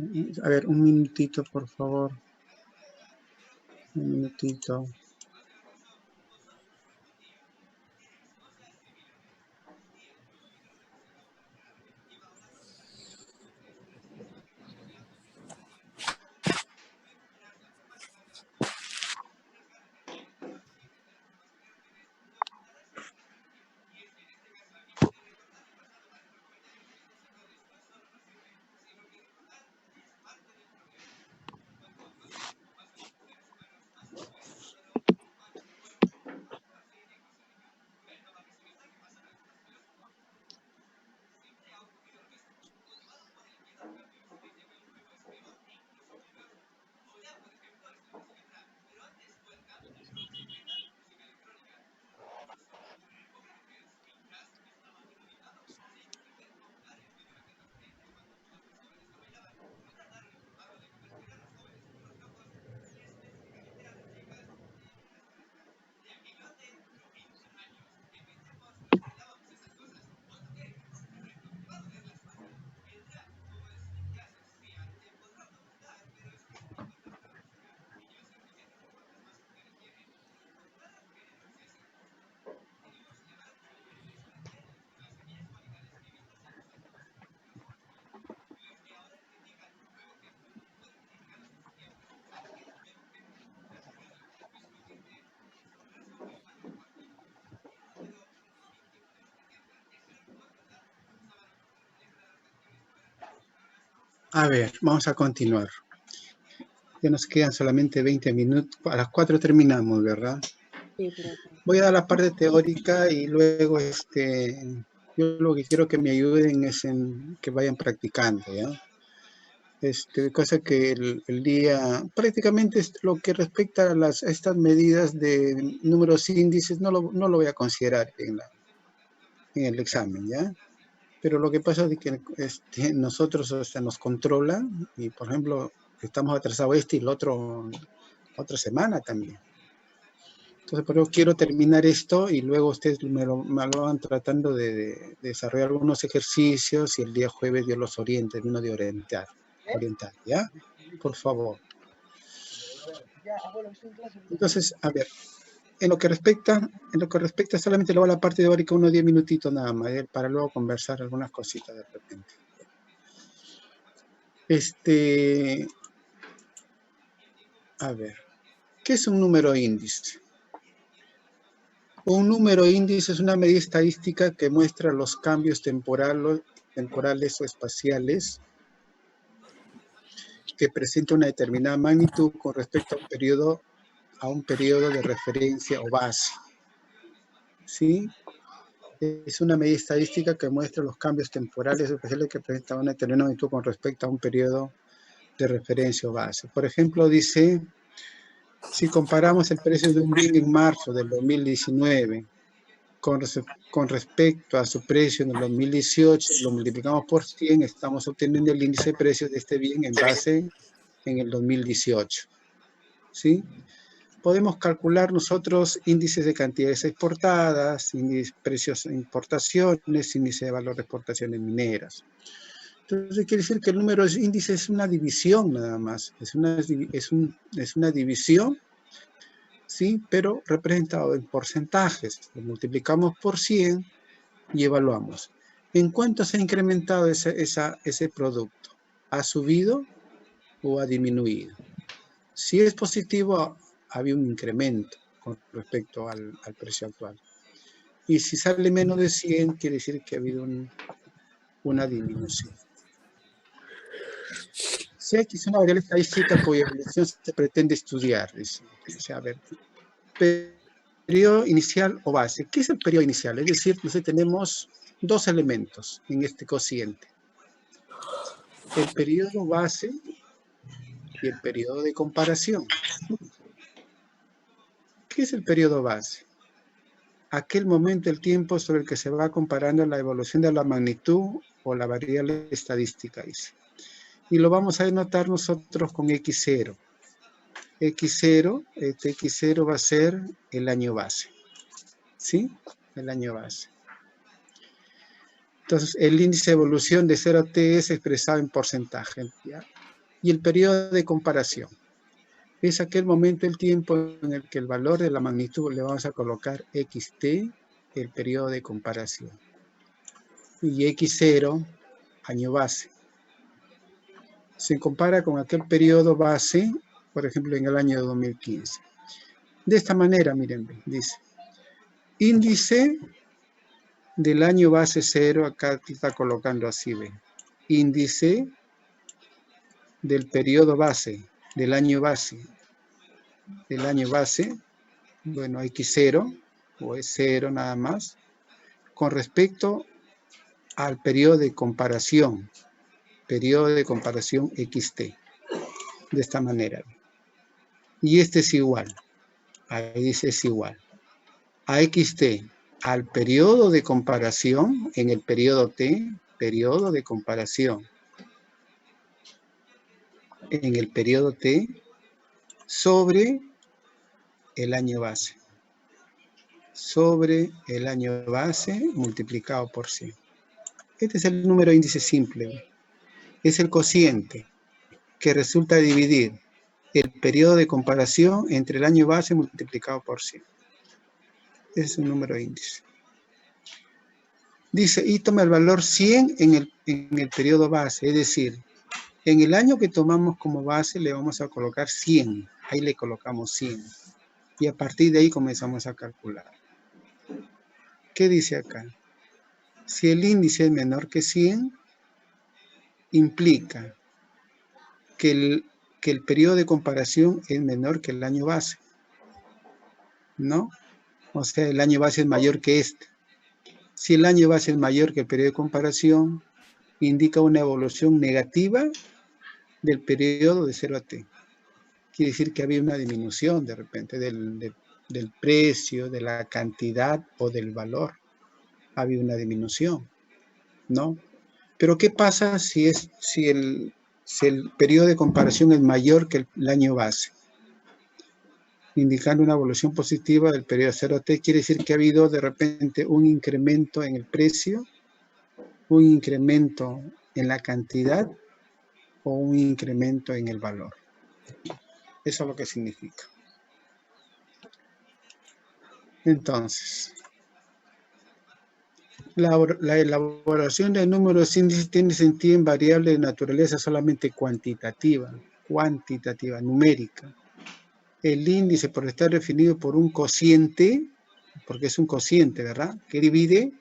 A ver, un minutito, por favor. Un minutito. A ver, vamos a continuar. Ya nos quedan solamente 20 minutos. A las 4 terminamos, ¿verdad? Sí, pero... Voy a dar la parte teórica y luego yo lo que quiero que me ayuden es en que vayan practicando, ¿ya? Cosa que el día, prácticamente lo que respecta a estas medidas de números índices, no lo voy a considerar en el examen, ¿ya? Pero lo que pasa es que nosotros nos controlan y, por ejemplo, estamos atrasados y el otra semana también. Entonces, por eso quiero terminar esto y luego ustedes me lo van tratando de desarrollar algunos ejercicios y el día jueves yo los oriente, uno de orientar, ¿ya? Por favor. Entonces, a ver, en lo que respecta solamente luego a la parte teórica, unos 10 minutitos nada más, para luego conversar algunas cositas de repente. A ver, ¿qué es un número índice? Un número índice es una medida estadística que muestra los cambios temporales o espaciales que presenta una determinada magnitud con respecto a un periodo de referencia o base. ¿Sí? Es una medida estadística que muestra los cambios temporales o espaciales que presentan una determinada magnitud con respecto a un periodo de referencia o base. Por ejemplo, dice, si comparamos el precio de un bien en marzo del 2019 con respecto a su precio en el 2018, lo multiplicamos por 100, estamos obteniendo el índice de precios de este bien en base en el 2018. ¿Sí? Podemos calcular nosotros índices de cantidades exportadas, índices de precios de importaciones, índice de valor de exportaciones mineras. Entonces quiere decir que el número de índice es una división nada más, es una división, ¿sí? Pero representado en porcentajes. Lo multiplicamos por 100 y evaluamos. ¿En cuánto se ha incrementado ese producto? ¿Ha subido o ha disminuido? Si es positivo, había un incremento con respecto al precio actual. Y si sale menos de 100, quiere decir que ha habido una disminución. X es una variable estadística cuya evolución se pretende estudiar. Dice. O sea, a ver, periodo inicial o base. ¿Qué es el periodo inicial? Es decir, nosotros tenemos dos elementos en este cociente. El periodo base y el periodo de comparación. ¿Qué es el periodo base? Aquel momento del tiempo sobre el que se va comparando la evolución de la magnitud o la variable estadística. Dice. Y lo vamos a denotar nosotros con X0. X0 va a ser el año base. ¿Sí? El año base. Entonces, el índice de evolución de 0 a t es expresado en porcentaje. ¿Ya? Y el periodo de comparación es aquel momento del tiempo en el que el valor de la magnitud le vamos a colocar xt, el periodo de comparación. Y x0, año base. Se compara con aquel periodo base, por ejemplo, en el año 2015. De esta manera, miren, dice, índice del año base 0, acá está colocando así, ven. Índice del periodo base, del año base, bueno, X0, o es 0 nada más, con respecto al periodo de comparación XT, de esta manera. Y este es igual, ahí dice es igual, a XT, al periodo de comparación, en el periodo T, periodo de comparación, en el periodo T, sobre el año base. Sobre el año base multiplicado por 100. Este es el número índice simple. Es el cociente que resulta dividir el periodo de comparación entre el año base multiplicado por 100. Ese es un número índice. Dice, y toma el valor 100 en el periodo base, es decir, en el año que tomamos como base le vamos a colocar 100. Ahí le colocamos 100. Y a partir de ahí comenzamos a calcular. ¿Qué dice acá? Si el índice es menor que 100, implica que el periodo de comparación es menor que el año base, ¿no? O sea, el año base es mayor que este. Si el año base es mayor que el periodo de comparación, indica una evolución negativa del periodo de 0 a t. Quiere decir que había una disminución de repente del precio, de la cantidad o del valor. Había una disminución, ¿no? Pero ¿qué pasa si el periodo de comparación es mayor que el año base? Indicando una evolución positiva del periodo 0t, quiere decir que ha habido de repente un incremento en el precio, un incremento en la cantidad o un incremento en el valor. Eso es lo que significa. Entonces, la elaboración de números índices tiene sentido en variables de naturaleza solamente cuantitativa, numérica. El índice, por estar definido por un cociente, porque es un cociente, ¿verdad? Que divide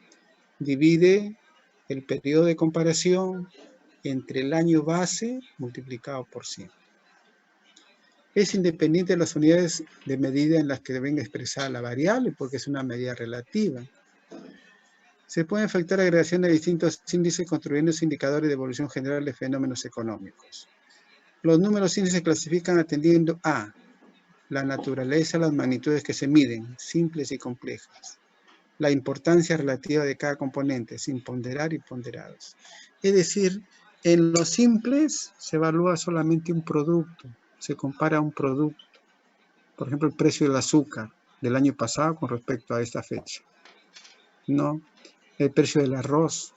el periodo de comparación entre el año base multiplicado por 100. Es independiente de las unidades de medida en las que deben expresar la variable, porque es una medida relativa. Se puede efectuar agregación de distintos índices construyendo indicadores de evolución general de fenómenos económicos. Los números índices se clasifican atendiendo a la naturaleza, las magnitudes que se miden, simples y complejas. La importancia relativa de cada componente, sin ponderar y ponderados. Es decir, en los simples se evalúa solamente un producto, se compara un producto. Por ejemplo, el precio del azúcar del año pasado con respecto a esta fecha, ¿no? El precio del arroz,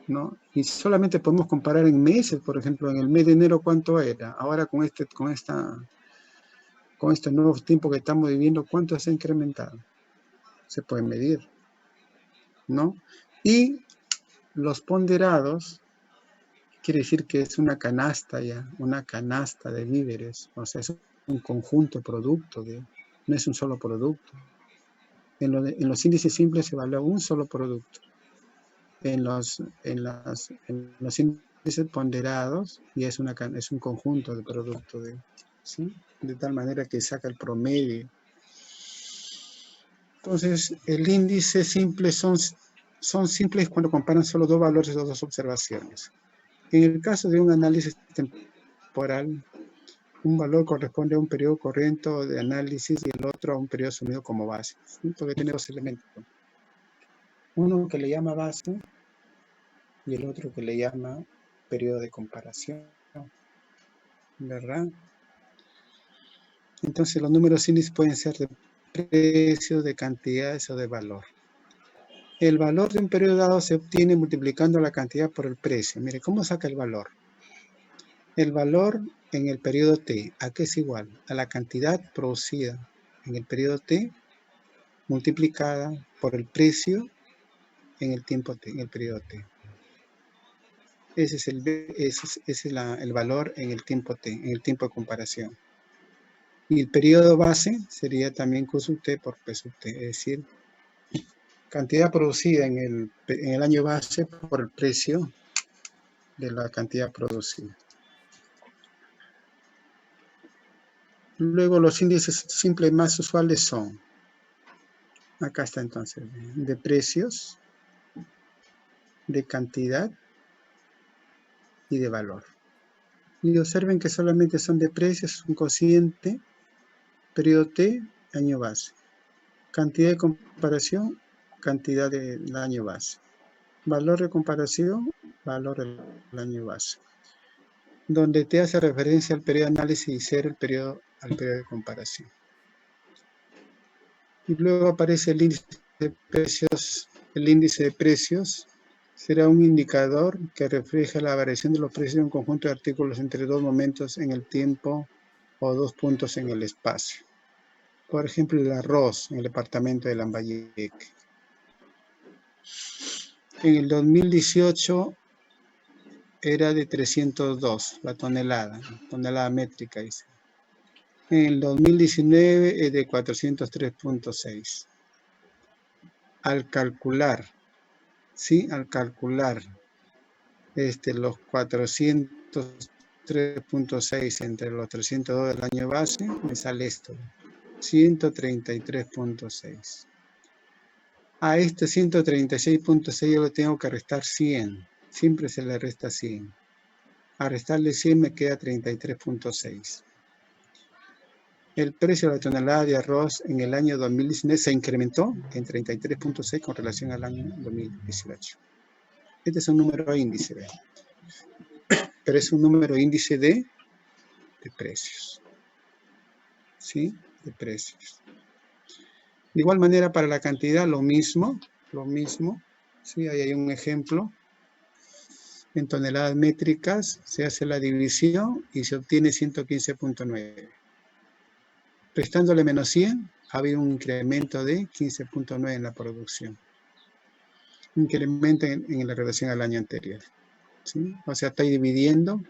¿no? Y solamente podemos comparar en meses, por ejemplo, en el mes de enero cuánto era, ahora con este nuevo tiempo que estamos viviendo, ¿cuánto se ha incrementado? Se puede medir, ¿no? Y los ponderados, quiere decir que es una canasta ya, una canasta de víveres, o sea, es un conjunto de productos, no es un solo producto. En los índices simples se evalúa un solo producto. En los índices ponderados y es un conjunto de productos, ¿sí? De tal manera que saca el promedio. Entonces, el índice simple son simples cuando comparan solo dos valores o dos observaciones. En el caso de un análisis temporal, un valor corresponde a un periodo corriente de análisis y el otro a un periodo asumido como base, ¿sí? Porque tiene dos elementos. Uno que le llama base y el otro que le llama periodo de comparación, ¿verdad? Entonces los números índices pueden ser de precios, de cantidades o de valor. El valor de un periodo dado se obtiene multiplicando la cantidad por el precio. Mire, ¿cómo saca el valor? El valor en el periodo T, ¿a qué es igual? A la cantidad producida en el periodo T multiplicada por el precio en el tiempo T, en el periodo T. Ese es el valor en el tiempo T, en el tiempo de comparación. Y el periodo base sería también Q sub T por P sub T, es decir, cantidad producida en el año base por el precio de la cantidad producida. Luego los índices simples más usuales son, acá está entonces, de precios, de cantidad y de valor. Y observen que solamente son de precios, un cociente, periodo T, año base. Cantidad de comparación, cantidad del año base. Valor de comparación, valor del año base. Donde T hace referencia al periodo de análisis y 0 al periodo de comparación. Y luego aparece el índice de precios. El índice de precios será un indicador que refleja la variación de los precios de un conjunto de artículos entre dos momentos en el tiempo o dos puntos en el espacio. Por ejemplo, el arroz en el departamento de Lambayeque. En el 2018 era de 302 la tonelada métrica, dice. En el 2019 es de 403.6. Al calcular, ¿sí? Al calcular los 403 3.6 entre los 302 del año base, me sale esto, 133.6. A este 136.6 yo le tengo que restar 100. Siempre se le resta 100. A restarle 100 me queda 33.6. El precio de la tonelada de arroz en el año 2019 se incrementó en 33.6 con relación al año 2018. Este es un número índice, ¿ve? Pero es un número índice de precios. ¿Sí? De precios. De igual manera, para la cantidad, lo mismo. ¿Sí? Ahí hay un ejemplo. En toneladas métricas se hace la división y se obtiene 115.9. Restándole menos 100, ha habido un incremento de 15.9 en la producción. Un incremento en la relación al año anterior. ¿Sí? O sea, está dividiendo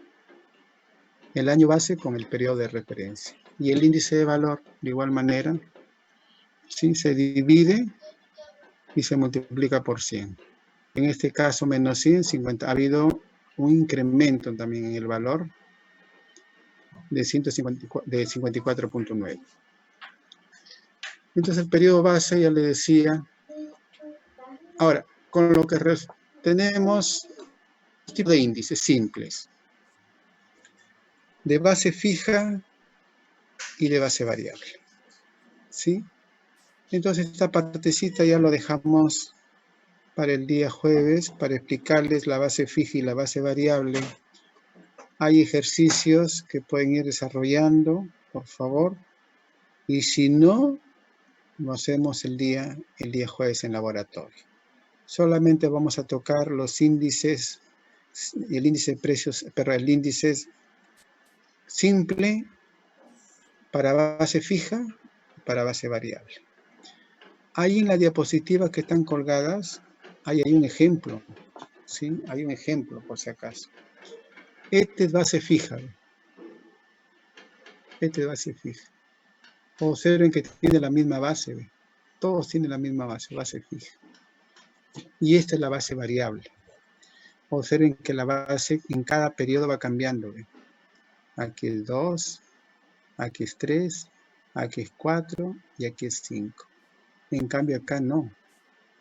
el año base con el periodo de referencia. Y el índice de valor, de igual manera, ¿sí? Se divide y se multiplica por 100. En este caso, menos 100, 50. Ha habido un incremento también en el valor de 54.9. Entonces, el periodo base, ya le decía. Ahora, con lo que tenemos tipos de índices simples. De base fija y de base variable. ¿Sí? Entonces, esta partecita ya lo dejamos para el día jueves, para explicarles la base fija y la base variable. Hay ejercicios que pueden ir desarrollando, por favor. Y si no, lo hacemos el día jueves en laboratorio. Solamente vamos a tocar los índices, el índice de precios, pero el índice simple para base fija, para base variable. Ahí en la diapositiva que están colgadas, hay un ejemplo, ¿sí? Hay un ejemplo, por si acaso. Este es base fija. Este es base fija. Observen que tiene la misma base. ¿Ve? Todos tienen la misma base fija. Y esta es la base variable. Observen que la base en cada periodo va cambiando. ¿Ve? Aquí es 2, aquí es 3, aquí es 4 y aquí es 5. En cambio acá no.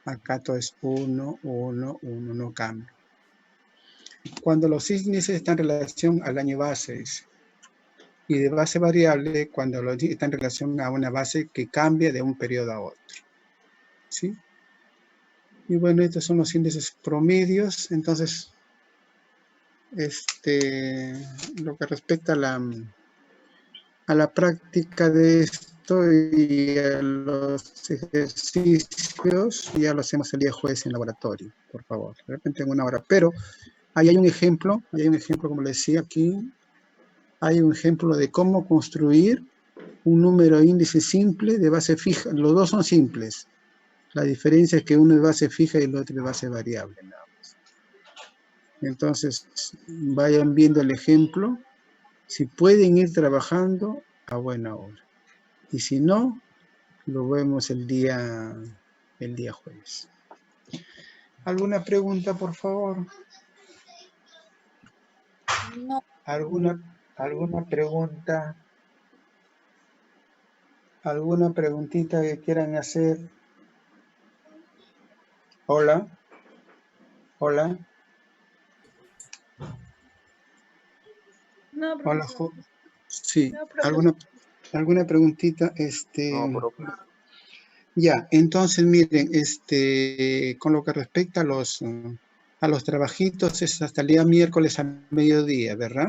Acá todo es 1, 1, 1, no cambia. Cuando los índices están en relación al año base y de base variable, cuando los están en relación a una base que cambia de un periodo a otro. ¿Sí? Y bueno, estos son los índices promedios. Entonces, lo que respecta a la práctica de esto y a los ejercicios, ya lo hacemos el día jueves en laboratorio, por favor. De repente en una hora. Pero ahí hay un ejemplo, como les decía aquí, hay un ejemplo de cómo construir un número índice simple de base fija. Los dos son simples. La diferencia es que uno es base fija y el otro es base variable. Nada más. Entonces, vayan viendo el ejemplo. Si pueden ir trabajando, a buena hora. Y si no, lo vemos el día jueves. ¿Alguna pregunta, por favor? No. ¿Alguna pregunta? ¿Alguna preguntita que quieran hacer? Hola. Hola. No, Hola. Sí. no, ¿Alguna preguntita? No, Ya, entonces miren, con lo que respecta a los trabajitos, es hasta el día miércoles a mediodía, ¿verdad?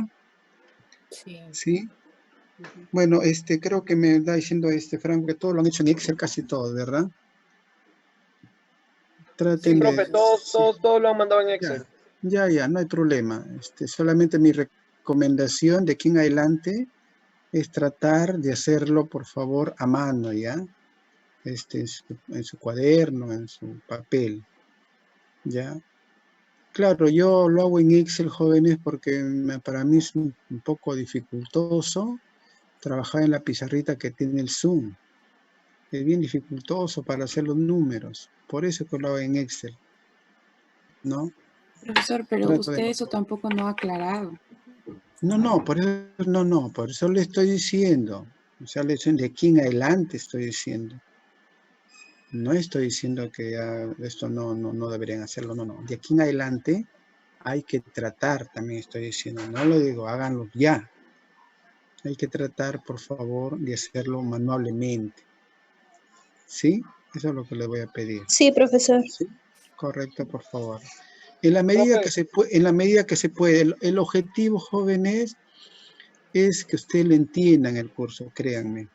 Sí. ¿Sí? Bueno, creo que me está diciendo Franco que todo lo han hecho en Excel, casi todo, ¿verdad? Traten sí, profe, todos lo han mandado en Excel. Ya, no hay problema. Solamente mi recomendación de aquí en adelante es tratar de hacerlo, por favor, a mano, ¿ya? En su cuaderno, en su papel, ¿ya? Claro, yo lo hago en Excel, jóvenes, porque para mí es un poco dificultoso trabajar en la pizarrita que tiene el Zoom. Es bien dificultoso para hacer los números. Por eso que lo hago en Excel, ¿no? Profesor, pero usted eso tampoco no ha aclarado. por eso le estoy diciendo. O sea, de aquí en adelante estoy diciendo. No estoy diciendo que ya esto no deberían hacerlo, no. De aquí en adelante hay que tratar, también estoy diciendo. No lo digo, háganlo ya. Hay que tratar, por favor, de hacerlo manualmente. ¿Sí? Eso es lo que le voy a pedir. Sí, profesor. ¿Sí? Correcto, por favor. En la medida que se puede, el objetivo, jóvenes, es que usted lo entienda en el curso, créanme.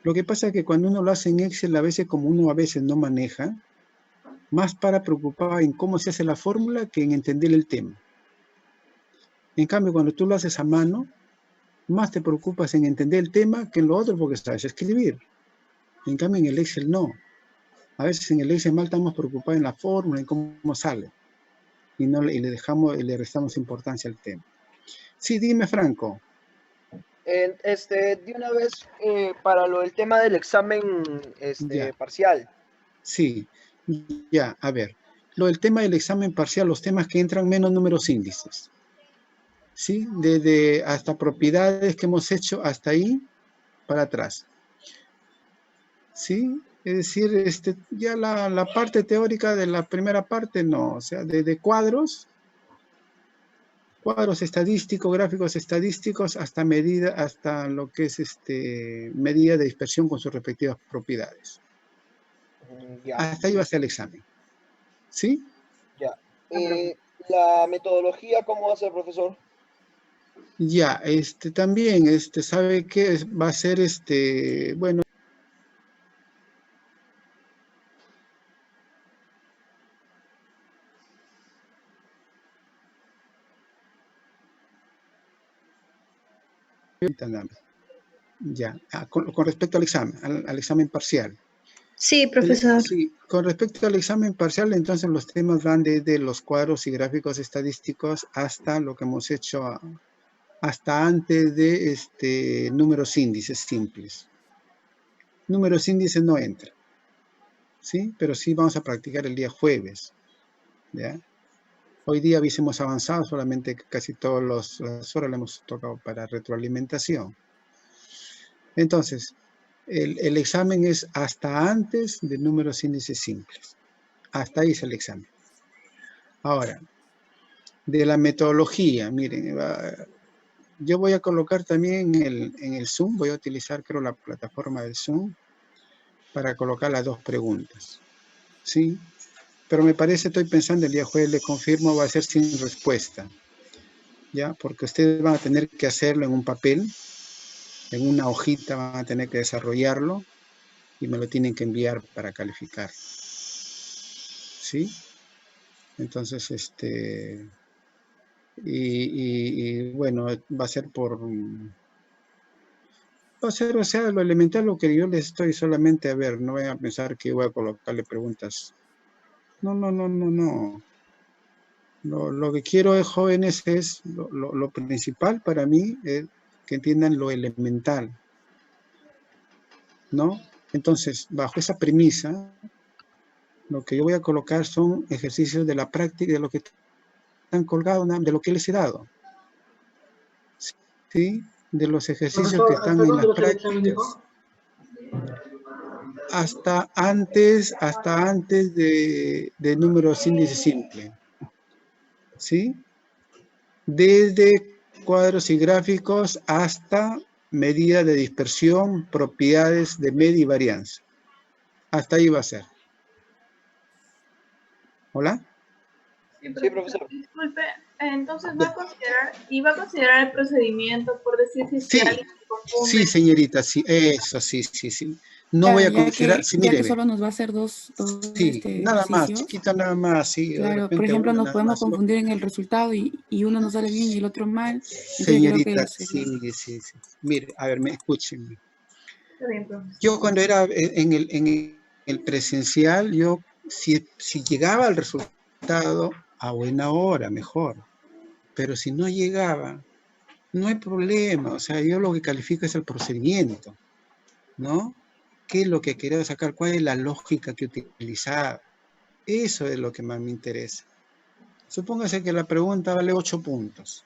Lo que pasa es que cuando uno lo hace en Excel, a veces como uno a veces no maneja, más para preocupar en cómo se hace la fórmula que en entender el tema. En cambio, cuando tú lo haces a mano, más te preocupas en entender el tema que en lo otro porque sabes escribir. En cambio, en el Excel no. A veces en el Excel mal estamos preocupados en la fórmula, en cómo sale. Y le restamos importancia al tema. Sí, dime, Franco. De una vez, para el tema del examen parcial. Sí, ya, a ver. Lo del tema del examen parcial, los temas que entran menos números índices. ¿Sí? Desde hasta propiedades que hemos hecho hasta ahí, para atrás. ¿Sí? Es decir, ya la parte teórica de la primera parte, no. O sea, desde cuadros estadísticos, gráficos estadísticos, hasta lo que es medida de dispersión con sus respectivas propiedades. Ya. Hasta ahí va a ser el examen. ¿Sí? Ya. La metodología, ¿cómo va a ser, profesor? Ya, también, ¿sabe qué? Va a ser, bueno. Ya, con respecto al examen parcial. Sí, profesor. Sí, con respecto al examen parcial, entonces los temas van desde los cuadros y gráficos estadísticos hasta lo que hemos hecho, hasta antes de números índices simples. Números índices no entra, ¿sí? Pero sí vamos a practicar el día jueves, ¿ya? Hoy día hubiésemos avanzado, solamente casi todas las horas le hemos tocado para retroalimentación. Entonces, el examen es hasta antes de números índices simples. Hasta ahí es el examen. Ahora, de la metodología, miren, yo voy a colocar también en el Zoom, voy a utilizar, creo, la plataforma del Zoom para colocar las dos preguntas. ¿Sí? Pero me parece, estoy pensando, el día jueves le confirmo, va a ser sin respuesta. ¿Ya? Porque ustedes van a tener que hacerlo en un papel, en una hojita van a tener que desarrollarlo y me lo tienen que enviar para calificar. ¿Sí? Entonces, y bueno, va a ser o sea, lo elemental, lo que yo les estoy solamente, a ver, no vayan a pensar que voy a colocarle preguntas. No. Lo que quiero, jóvenes, es lo principal para mí, es que entiendan lo elemental, ¿no? Entonces, bajo esa premisa, lo que yo voy a colocar son ejercicios de la práctica, de lo que están colgados, de lo que les he dado. ¿Sí? De los ejercicios que están en las prácticas. Hasta antes de números índices simples. ¿Sí? Desde cuadros y gráficos hasta medida de dispersión, propiedades de media y varianza. Hasta ahí va a ser. ¿Hola? Sí, profesor. Disculpe, entonces va a considerar el procedimiento, por decir si alguien se confunde. Sí, señorita, sí, eso, sí. No voy a considerar, ya que solo nos va a hacer dos sí, nada más, chiquita, nada más, sí. Claro, por ejemplo, nos podemos confundir en el resultado y uno nos sale bien y el otro mal. Señorita, sí. Mire, a ver, escúchenme. Yo cuando era en el presencial, yo si llegaba al resultado, a buena hora, mejor. Pero si no llegaba, no hay problema. O sea, yo lo que califico es el procedimiento, ¿no? ¿Qué es lo que quería sacar? ¿Cuál es la lógica que utilizaba? Eso es lo que más me interesa. Supóngase que la pregunta vale 8 puntos.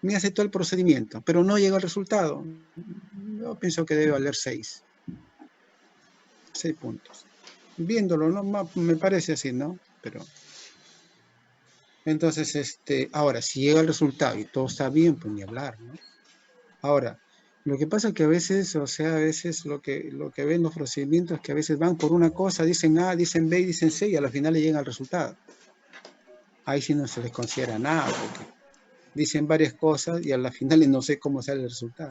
me aceptó el procedimiento, pero no llegó al resultado. Yo pienso que debe valer 6. 6 puntos. Viéndolo, ¿no? Me parece así, ¿no? Pero... Entonces, ahora, si llega el resultado y todo está bien, pues ni hablar, ¿no? Ahora, lo que pasa es que a veces, o sea, a veces lo que ven los procedimientos es que a veces van por una cosa, dicen A, dicen B, dicen C, y a la final le llegan al resultado. Ahí sí no se les considera nada, porque dicen varias cosas y a la final no sé cómo sale el resultado.